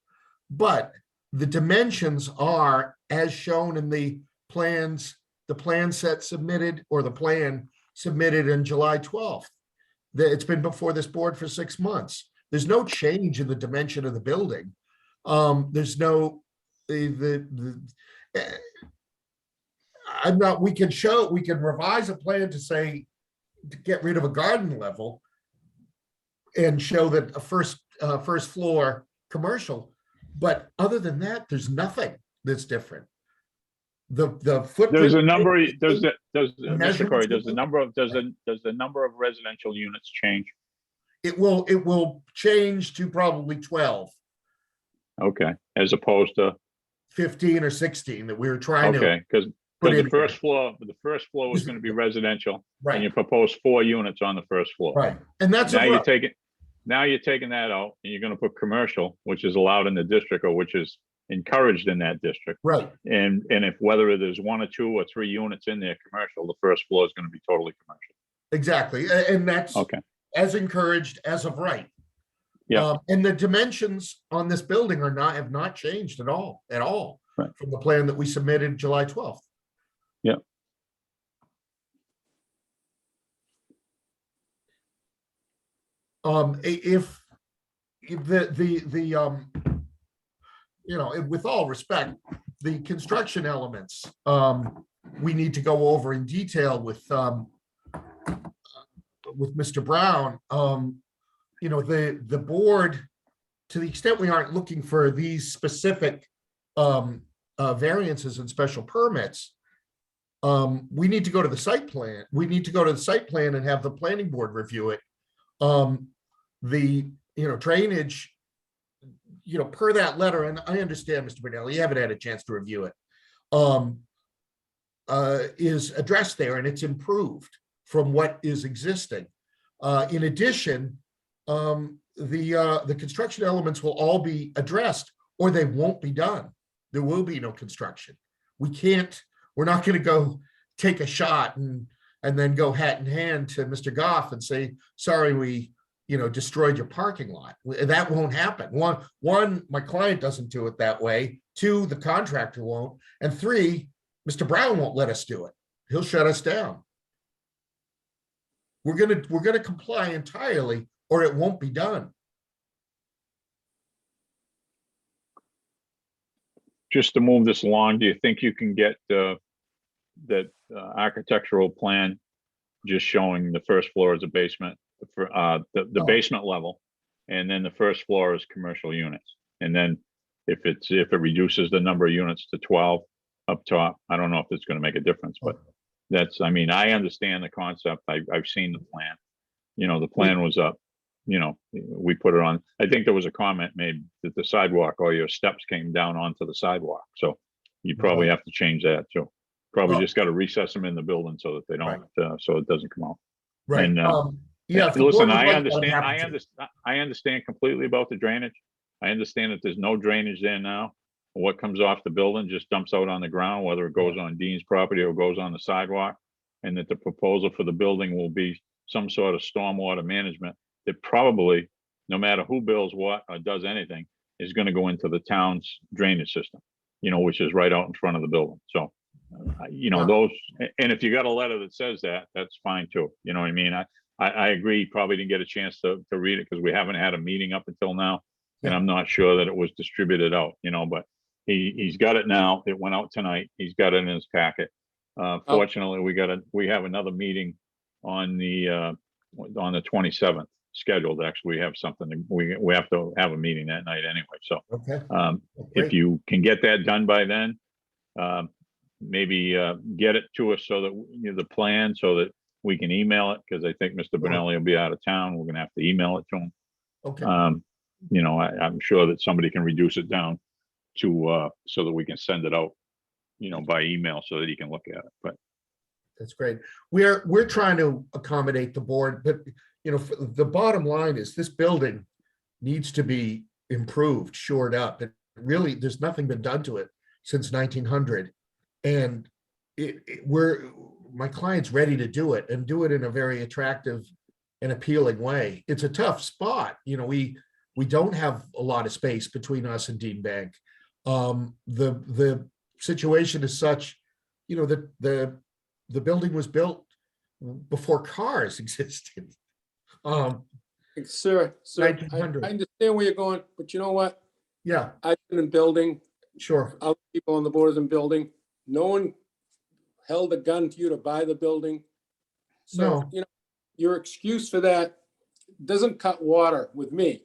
But the dimensions are as shown in the plans, the plan set submitted or the plan submitted in July 12th. It's been before this board for 6 months. There's no change in the dimension of the building. There's no, we can revise a plan to say, to get rid of a garden level and show that a first floor commercial. But other than that, there's nothing that's different. The footprint. there's a number, Mr. measurements Corey, does the number of residential units change? It will change to probably 12, Okay, as opposed to, 15 or 16 that we were trying to. okay, because put the in first floor was gonna be residential, and you Right, propose 4 units on the first floor. right. And that's, Now you're taking that out, and you're gonna put commercial, which is allowed in the district, or which is encouraged in that district. right. And if whether there's 1 or 2 or 3 units in there commercial, the first floor is gonna be totally commercial. Exactly. And that's Okay, as encouraged as of right. Yeah. And the dimensions on this building have not changed at all, Right. from the plan that we submitted July 12th. Yeah. If with all respect, the construction elements, we need to go over in detail with Mr. Brown. The board, to the extent we aren't looking for these specific variances and special permits, we need to go to the site plan. We need to go to the site plan and have the planning board review it. Drainage, per that letter, and I understand, Mr. Brunel, you haven't had a chance to review it, is addressed there, and it's improved from what is existing. In addition, the construction elements will all be addressed, or they won't be done. There will be no construction. We're not going to go take a shot and then go hat in hand to Mr. Goff and say, sorry, we destroyed your parking lot. That won't happen. One, my client doesn't do it that way. Two, the contractor won't. And three, Mr. Brown won't let us do it. He'll shut us down. We're gonna comply entirely, or it won't be done. Just to move this along, do you think you can get that architectural plan just showing the first floor as a basement, for the basement level, and then the first floor is commercial units? And then if it reduces the number of units to 12 up top, I don't know if it's going to make a difference, but I mean, I understand the concept. I've seen the plan. The plan was up. We put it on. I think there was a comment made that the sidewalk or your steps came down onto the sidewalk. So you probably have to change that too. Probably just got to recess them in the building so that they don't, so it doesn't come out. Right. And, yeah. listen, I understand completely about the drainage. I understand that there's no drainage there now. What comes off the building just dumps out on the ground, whether it goes on Dean's property or goes on the sidewalk. And that the proposal for the building will be some sort of stormwater management that probably, no matter who builds what or does anything, is going to go into the town's drainage system, which is right out in front of the building. So, those, and if you got a letter that says that, that's fine too. You know what I mean? I agree. Probably didn't get a chance to read it because we haven't had a meeting up until now. And I'm not sure that it was distributed out, but he's got it now. It went out tonight. He's got it in his packet. Fortunately, we have another meeting on the 27th scheduled. Actually, we have something, we have to have a meeting that night anyway. So if you can get that done by then, maybe get it to us so that the plan, so that we can email it, because I think Mr. Benelli will be out of town. We're gonna have to email it to him. Okay. I'm sure that somebody can reduce it down to so that we can send it out, by email so that he can look at it. But that's great. We're trying to accommodate the board, but the bottom line is this building needs to be improved, shored up. It really, there's nothing been done to it since 1900, and my client's ready to do it and do it in a very attractive and appealing way. It's a tough spot. We don't have a lot of space between us and Dean Bank. The situation is such, that the building was built before cars existed. Sir, I 1900. understand where you're going, but you know what? Yeah, I've been in building, sure. other people on the board is in building. No one held a gun to you to buy the building. So, No. Your excuse for that doesn't cut water with me.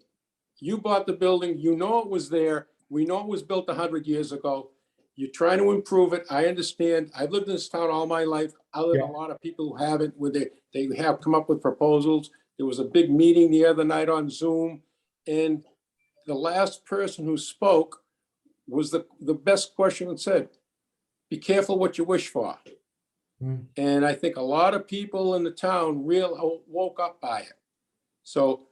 You bought the building, it was there. We know it was built 100 years ago. You're trying to improve it. I understand. I've lived in this town all my life, other than a lot of people who haven't, where they have come up with proposals. There was a big meeting the other night on Zoom, and the last person who spoke was the best question and said, be careful what you wish for. And I think a lot of people in the town woke up by it. So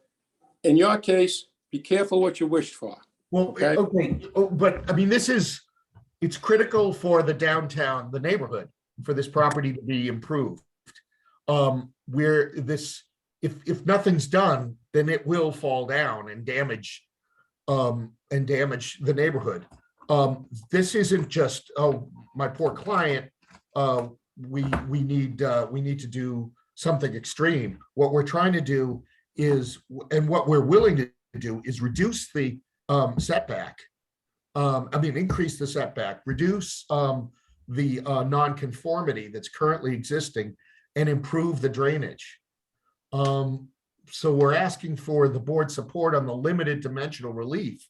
in your case, be careful what you wish for. Well, okay. But I mean, it's critical for the downtown, the neighborhood, for this property to be improved. If nothing's done, then it will fall down and damage the neighborhood. This isn't just, my poor client, we need to do something extreme. What we're trying to do is, and what we're willing to do, is reduce the setback. Increase the setback, reduce the nonconformity that's currently existing, and improve the drainage. So we're asking for the board support on the limited dimensional relief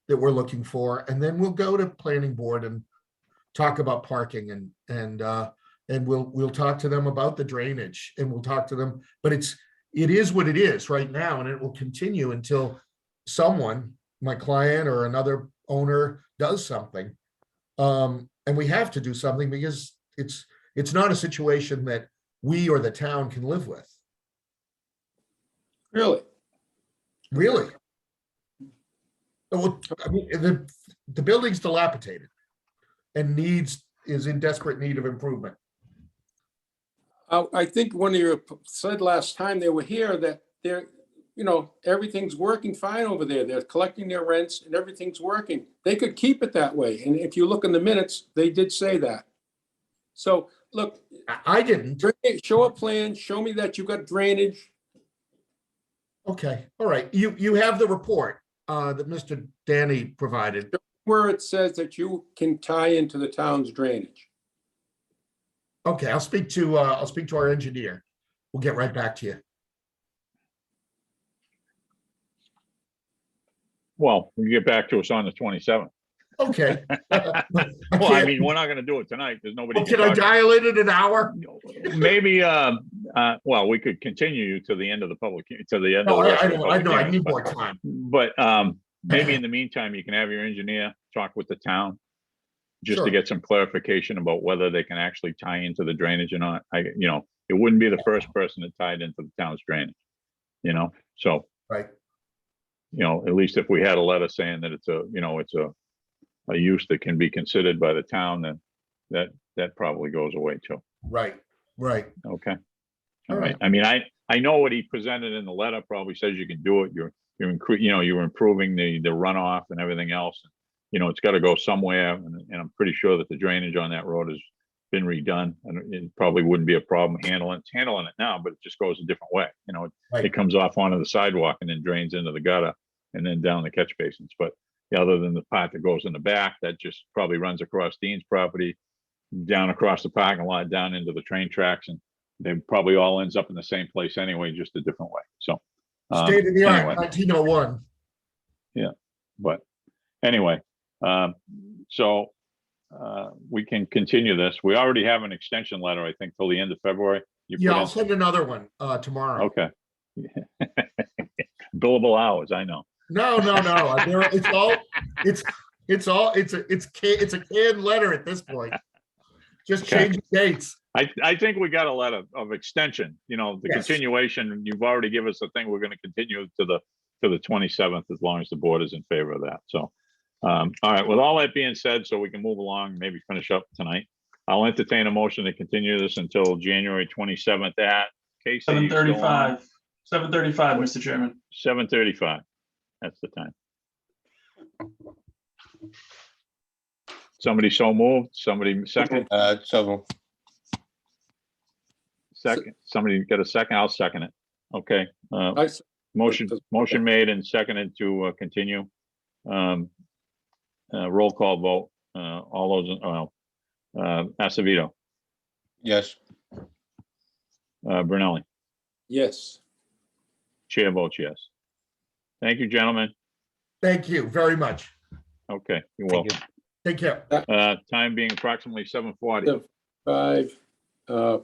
that we're looking for, and then we'll go to planning board and talk about parking, and we'll talk to them about the drainage, and we'll talk to them. But it is what it is right now, and it will continue until someone, my client or another owner does something. And we have to do something because it's not a situation that we or the town can live with. Really? Really? Well, I mean, the building's dilapidated and is in desperate need of improvement. I think one of you said last time they were here that they're, everything's working fine over there. They're collecting their rents and everything's working. They could keep it that way. And if you look in the minutes, they did say that. So look, I didn't. Show a plan, show me that you got drainage. Okay, all right. You have the report that Mr. Danny provided. Where it says that you can tie into the town's drainage. Okay, I'll speak to our engineer. We'll get right back to you. Well, you get back to us on the 27th. Okay. Well, I mean, we're not gonna do it tonight. There's nobody. Can I dial it in an hour? Maybe, well, we could continue you to the end of the public, to the end. No, of the rest of the I public know, I hearing, need but- more time. But maybe in the meantime, you can have your engineer talk with the town just to Sure. get some clarification about whether they can actually tie into the drainage or not. It wouldn't be the first person that tied into the town's drainage, so, Right. at least if we had a letter saying that it's a use that can be considered by the town, then that probably goes away too. Right. Okay. All All right. right. I mean, I know what he presented in the letter probably says you can do it. You're improving the runoff and everything else. It's got to go somewhere, and I'm pretty sure that the drainage on that road has been redone, and it probably wouldn't be a problem handling it now, but it just goes a different way. Right. It comes off onto the sidewalk and then drains into the gutter and then down the catch basins. But other than the part that goes in the back, that just probably runs across Dean's property, down across the parking lot, down into the train tracks, and they probably all ends up in the same place anyway, just a different way. So. State of the art, anyway. 1901. But anyway, so we can continue this. We already have an extension letter, I think, till the end of February. You Yeah, put I'll in- send another one tomorrow. Okay. Billable hours, I know. No. It's a canned letter at this point. Just Okay. change the dates. I think we got a letter of extension, the Yes. continuation. You've already given us the thing. We're going to continue to the 27th as long as the board is in favor of that. So, all right, with all that being said, so we can move along, maybe finish up tonight. I'll entertain a motion to continue this until January 27th at Casey. 7:35, 7:35, Mr. Chairman. 7:35. That's the time. Somebody so moved, somebody second, somebody got a second, I'll second it. Okay, motion made and seconded to continue. Roll call vote, all those, Acevedo, Yes. Brunelli, Yes. chair votes yes. Thank you, gentlemen. Thank you very much. Okay, you're Thank welcome. Take care. Time being approximately 7:40. 5,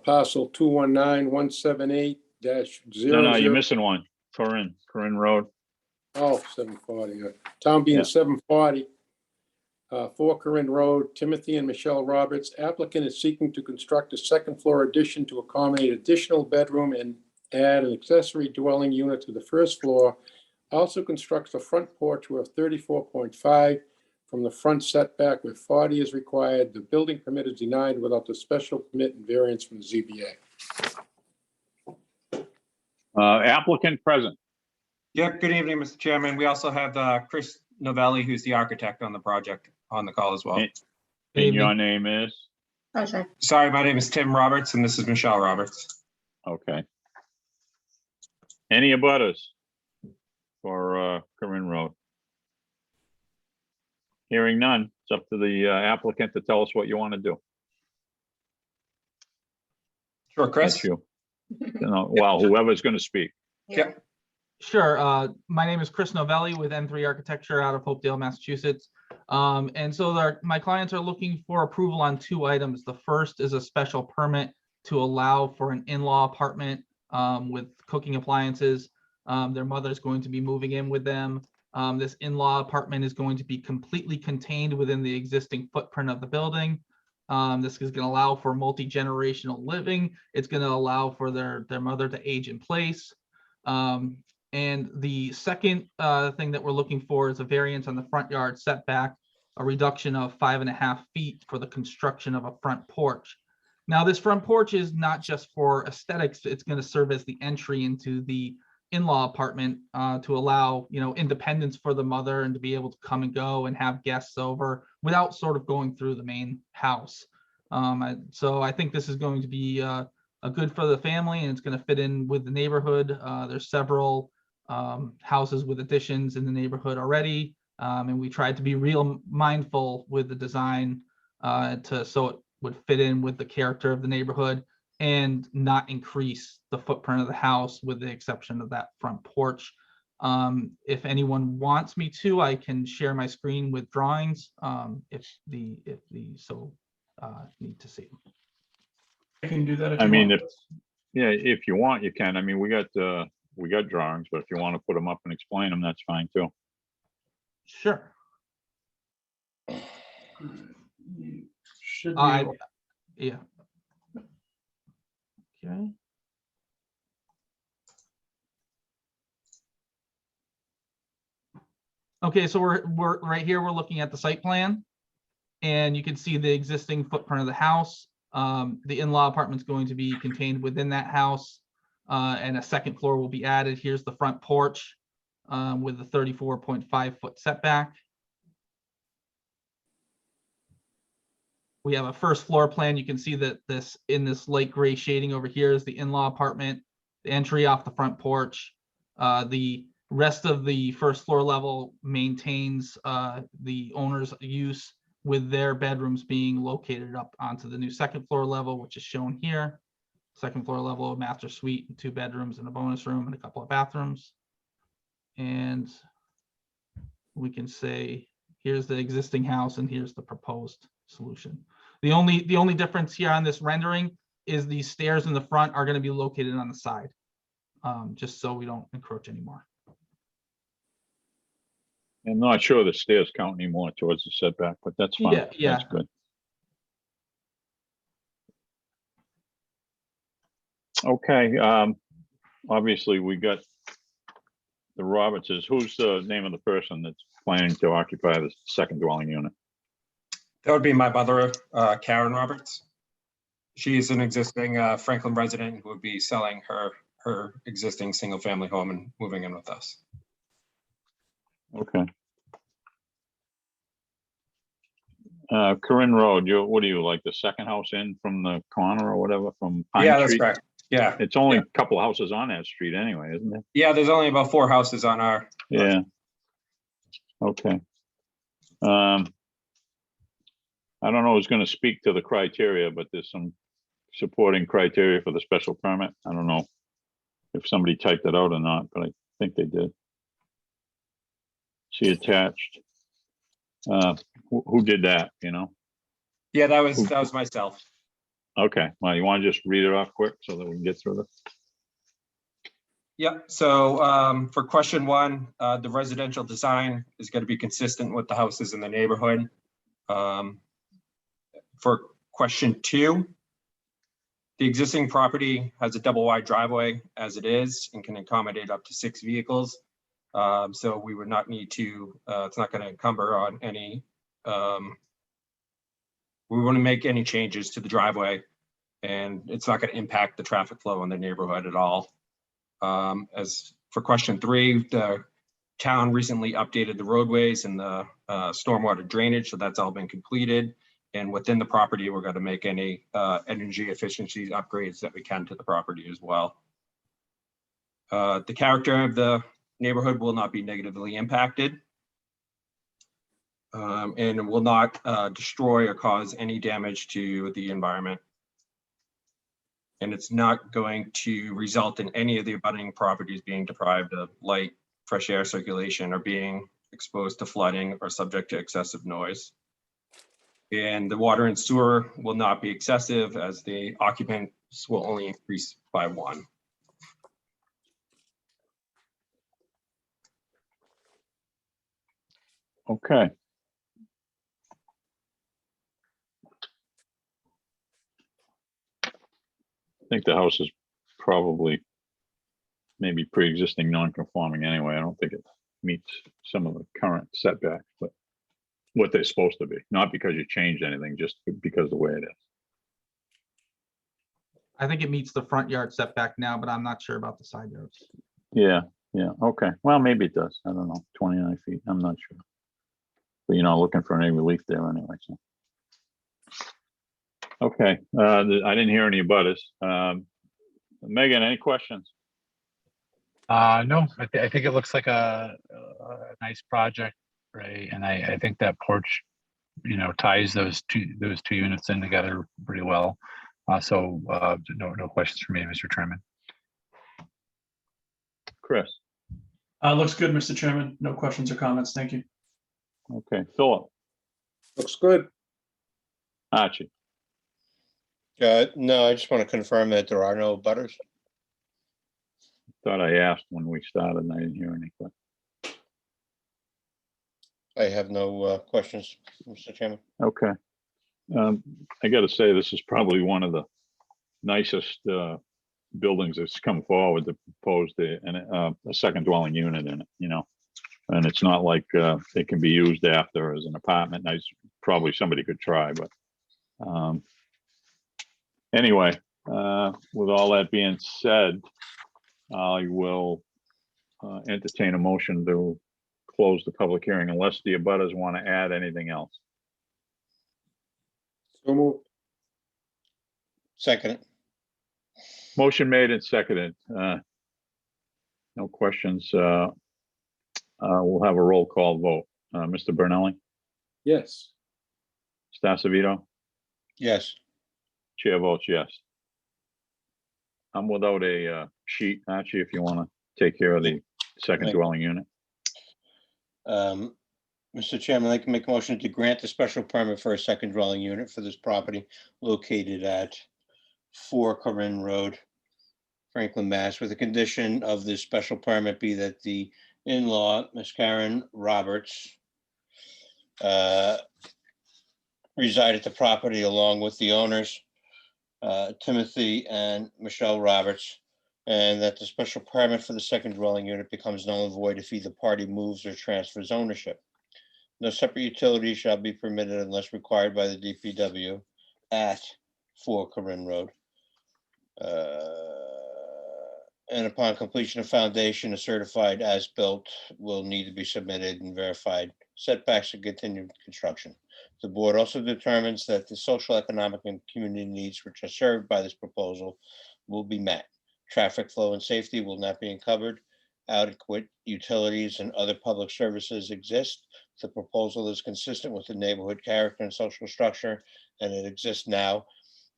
parcel 219-178-00. No, you're missing one. Corinne Road. Oh, 740. Town being Yeah. 740. 4 Corinne Road, Timothy and Michelle Roberts. Applicant is seeking to construct a second floor addition to accommodate additional bedroom and add an accessory dwelling unit to the first floor. Also constructs a front porch of 34.5 from the front setback where 40 is required. The building permit is denied without the special permit and variance from the ZBA. Applicant present. Yeah, good evening, Mr. Chairman. We also have Chris Novelli, who's the architect on the project, on the call as well. And your name is? Sorry, my name is Tim Roberts, and this is Michelle Roberts. Okay. Any abutters for Corinne Road? Hearing none, it's up to the applicant to tell us what you want to do. Sure, Chris? That's you. Well, whoever's going to speak. Yep. Sure. My name is Chris Novelli with N3 Architecture out of Hopedale, Massachusetts. And so my clients are looking for approval on 2 items. The first is a special permit to allow for an in-law apartment with cooking appliances. Their mother is going to be moving in with them. This in-law apartment is going to be completely contained within the existing footprint of the building. This is going to allow for multi-generational living. It's going to allow for their mother to age in place. And the second thing that we're looking for is a variance on the front yard setback, a reduction of 5.5 feet for the construction of a front porch. Now, this front porch is not just for aesthetics. It's going to serve as the entry into the in-law apartment to allow, independence for the mother and to be able to come and go and have guests over without sort of going through the main house. So I think this is going to be a good for the family, and it's going to fit in with the neighborhood. There's several houses with additions in the neighborhood already, and we tried to be real mindful with the design so it would fit in with the character of the neighborhood and not increase the footprint of the house, with the exception of that front porch. If anyone wants me to, I can share my screen with drawings if the need to see. I can do that if I you mean, want. if you want, you can. I mean, we got drawings, but if you want to put them up and explain them, that's fine too. Sure. You should be. Yeah. Okay. Okay, so we're right here. We're looking at the site plan, and you can see the existing footprint of the house. The in-law apartment is going to be contained within that house, and a second floor will be added. Here's the front porch with the 34.5 foot setback. We have a first floor plan. You can see that in this light gray shading over here is the in-law apartment, the entry off the front porch. The rest of the first floor level maintains the owner's use, with their bedrooms being located up onto the new second floor level, which is shown here. Second floor level, a master suite, 2 bedrooms and a bonus room and a couple of bathrooms. And we can say, here's the existing house and here's the proposed solution. The only difference here on this rendering is the stairs in the front are going to be located on the side, just so we don't encroach anymore. I'm not sure the stairs count anymore towards the setback, but that's fine. Yeah. That's good. Okay, obviously we got the Robertses. Who's the name of the person that's planning to occupy the second dwelling unit? That would be my mother, Karen Roberts. She is an existing Franklin resident who would be selling her existing single-family home and moving in with us. Okay. Corinne Road, what do you like, the second house in from the corner or whatever from Pine Yeah, that's Street? correct. Yeah. It's only a couple of houses on that street anyway, isn't it? Yeah, there's only about 4 houses on our. Yeah. Okay. I don't know who's going to speak to the criteria, but there's some supporting criteria for the special permit. I don't know if somebody typed it out or not, but I think they did. See attached. Who did that, you know? Yeah, that was myself. Okay, well, you want to just read it off quick so that we can get through this? Yep. So for question 1, the residential design is going to be consistent with the houses in the neighborhood. For question 2, the existing property has a double wide driveway as it is and can accommodate up to 6 vehicles. So we would not need to, it's not going to encumber on any, we wouldn't make any changes to the driveway, and it's not going to impact the traffic flow in the neighborhood at all. As for question 3, the town recently updated the roadways and the stormwater drainage, so that's all been completed. And within the property, we're going to make any energy efficiency upgrades that we can to the property as well. The character of the neighborhood will not be negatively impacted, and it will not destroy or cause any damage to the environment. And it's not going to result in any of the abutting properties being deprived of light, fresh air circulation, or being exposed to flooding or subject to excessive noise. And the water and sewer will not be excessive, as the occupants will only increase by 1. Okay. I think the house is probably maybe pre-existing non-conforming anyway. I don't think it meets some of the current setbacks, but what they're supposed to be, not because you changed anything, just because of the way it is. I think it meets the front yard setback now, but I'm not sure about the side yards. Yeah, okay. Well, maybe it does. I don't know, 29 feet, I'm not sure. But you're not looking for any relief there anyway, so. Okay, I didn't hear any abutters. Megan, any questions? No, I think it looks like a nice project, right? And I think that porch, ties those two units in together pretty well. So no questions for me, Mr. Chairman. Chris? Looks good, Mr. Chairman. No questions or comments. Thank you. Okay, Philip? Looks good. Archie? No, I just want to confirm that there are no butters. Thought I asked when we started and I didn't hear any. I have no questions, Mr. Chairman. Okay. I gotta say, this is probably one of the nicest buildings that's come forward to propose a second dwelling unit in it, and it's not like it can be used after as an apartment. Probably somebody could try, but anyway, with all that being said, I will entertain a motion to close the public hearing unless the abutters want to add anything else. So moved. Second. Motion made and seconded. No questions. We'll have a roll call vote. Mr. Bernelli, Yes. Stasavito, Yes. chair votes yes. I'm without a sheet, Archie, if you want to take care of the second Right. dwelling unit. Mr. Chairman, I'd like to make a motion to grant the special permit for a second dwelling unit for this property located at 4 Corinne Road, Franklin, Mass, with the condition of this special permit be that the in-law, Miss Karen Roberts, reside at the property along with the owners, Timothy and Michelle Roberts, and that the special permit for the second dwelling unit becomes null and void if either party moves or transfers ownership. No separate utilities shall be permitted unless required by the DPW at 4 Corinne Road. And upon completion of foundation, a certified as-built will need to be submitted and verified setbacks and continued construction. The board also determines that the social, economic, and community needs which are served by this proposal will be met. Traffic flow and safety will not be uncovered. Adequate utilities and other public services exist. The proposal is consistent with the neighborhood character and social structure, and it exists now,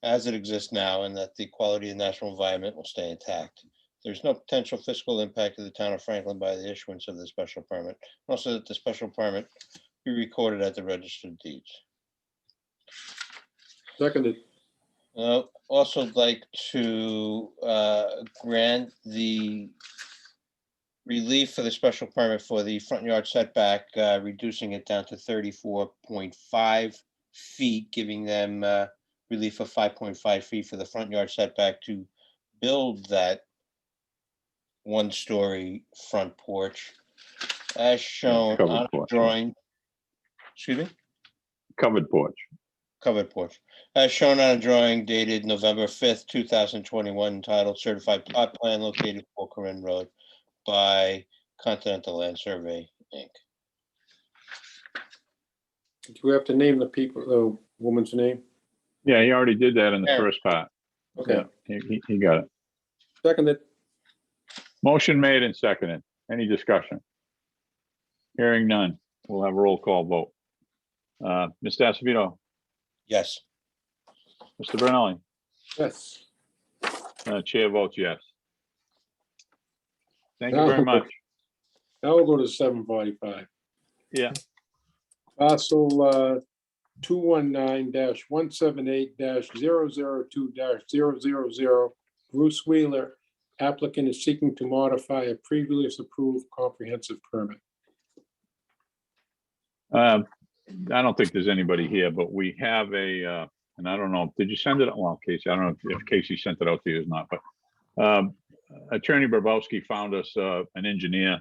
as it exists now, and that the quality of natural environment will stay intact. There's no potential fiscal impact to the town of Franklin by the issuance of the special permit. Also, that the special permit be recorded at the register of deeds. Seconded. Also like to grant the relief for the special permit for the front yard setback, reducing it down to 34.5 feet, giving them relief of 5.5 feet for the front yard setback to build that one-story front porch as shown Covered on a porch. drawing. Excuse me? Covered porch. Covered porch, as shown on a drawing dated November 5th, 2021, entitled Certified Plot Plan located 4 Corinne Road by Continental Land Survey, Inc. Do we have to name the the woman's name? Yeah, he already did that in the Karen. first part. Okay. Yeah, he got it. Seconded. Motion made and seconded. Any discussion? Hearing none. We'll have a roll call vote. Mr. Acevedo, Yes. Mr. Bernelli, Yes. chair votes yes. Thank you Now- very much. Now we'll go to 745. Yeah. Parcel 219-178-002-000. Bruce Wheeler, applicant is seeking to modify a previously approved comprehensive permit. I don't think there's anybody here, but we have a, and I don't know, did you send it? Well, Casey, I don't know if Casey sent it out to you or not, but Attorney Barbowski found us an engineer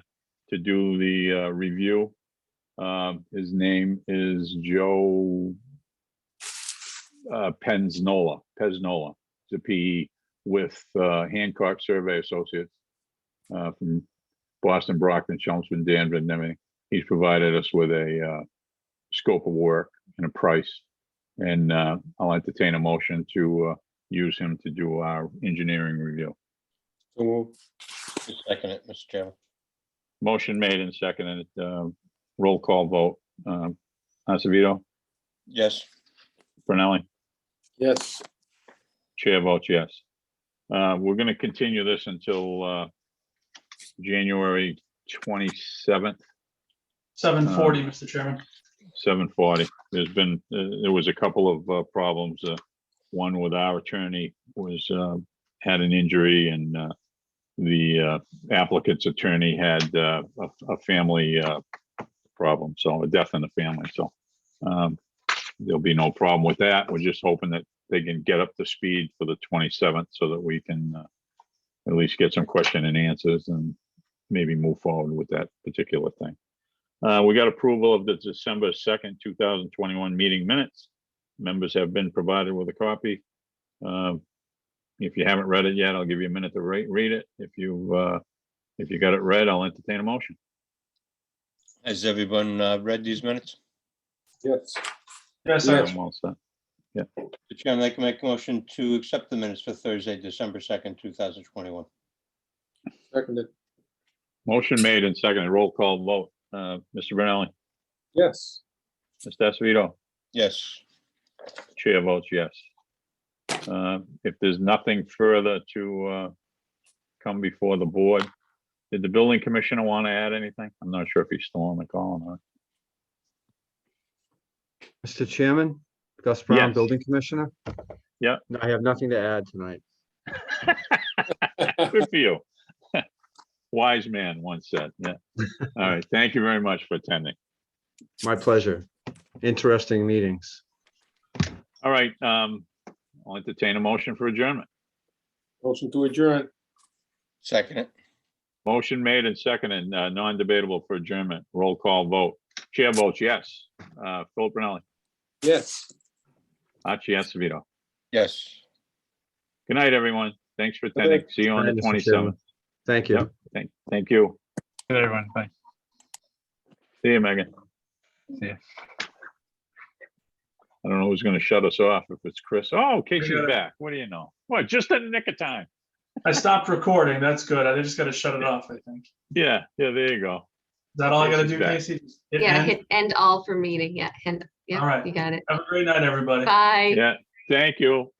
to do the review. His name is Joe Peznola. It's a PE with Hancock Survey Associates from Boston, Brockton, Chelmsford, Danvers, and everything. He's provided us with a scope of work and a price. And I'll entertain a motion to use him to do our engineering review. So moved. Just second it, Mr. Chairman. Motion made and seconded. Roll call vote. Acevedo, Yes, Brunelli, Yes, chair votes yes. We're going to continue this until January 27th, 7:40, Mr. Chairman. 7:40. There was a couple of problems. One with our attorney was had an injury, and the applicant's attorney had a family problem, so a death in the family. So there'll be no problem with that. We're just hoping that they can get up to speed for the 27th so that we can at least get some question and answers and maybe move forward with that particular thing. We got approval of the December 2nd, 2021 meeting minutes. Members have been provided with a copy. If you haven't read it yet, I'll give you a minute to read it. If you got it read, I'll entertain a motion. has everyone read these minutes? yes, Yes, sir. I'm all set. Mr. Chairman, I can make a motion to accept the minutes for Thursday, December 2nd, 2021. seconded. Motion made and seconded. Roll call vote. Mr. Brunelli, Yes, Mr. Acevedo, Yes, chair votes yes. If there's nothing further to come before the board, did the building commissioner want to add anything? I'm not sure if he's still on the call or Mr. Chairman, Gus Brown, Yes. Building Commissioner. Yeah. No, I have nothing to add tonight. not. Good for you. Wise man once said, yeah. All right, thank you very much for attending. My pleasure. Interesting meetings. All right, I'll entertain a motion for adjournment. motion to adjourn. second it. Motion made and seconded, non-debatable for adjournment. Roll call vote. Chair votes yes. Philip Brunelli, Yes. Archie Acevedo. Yes. Good night, everyone. Thanks for attending. See you on the Good night, Mr. Chairman. 27th. Thank you. Yep. Thank you. Good, everyone. Bye. See you, Megan. See ya. I don't know who's gonna shut us off, if it's Chris. Oh, Casey's Yeah. back. What do you know? What, just in the nick of time. I stopped recording. That's good. I just got to shut it off, I think. Is Yeah, there you go. that all I got to do, Casey's back. Casey? Just hit Yeah, end? hit end all for meeting. Yeah, and All yeah, right. you got it. Have a great night, everybody. Bye. Yeah, thank you.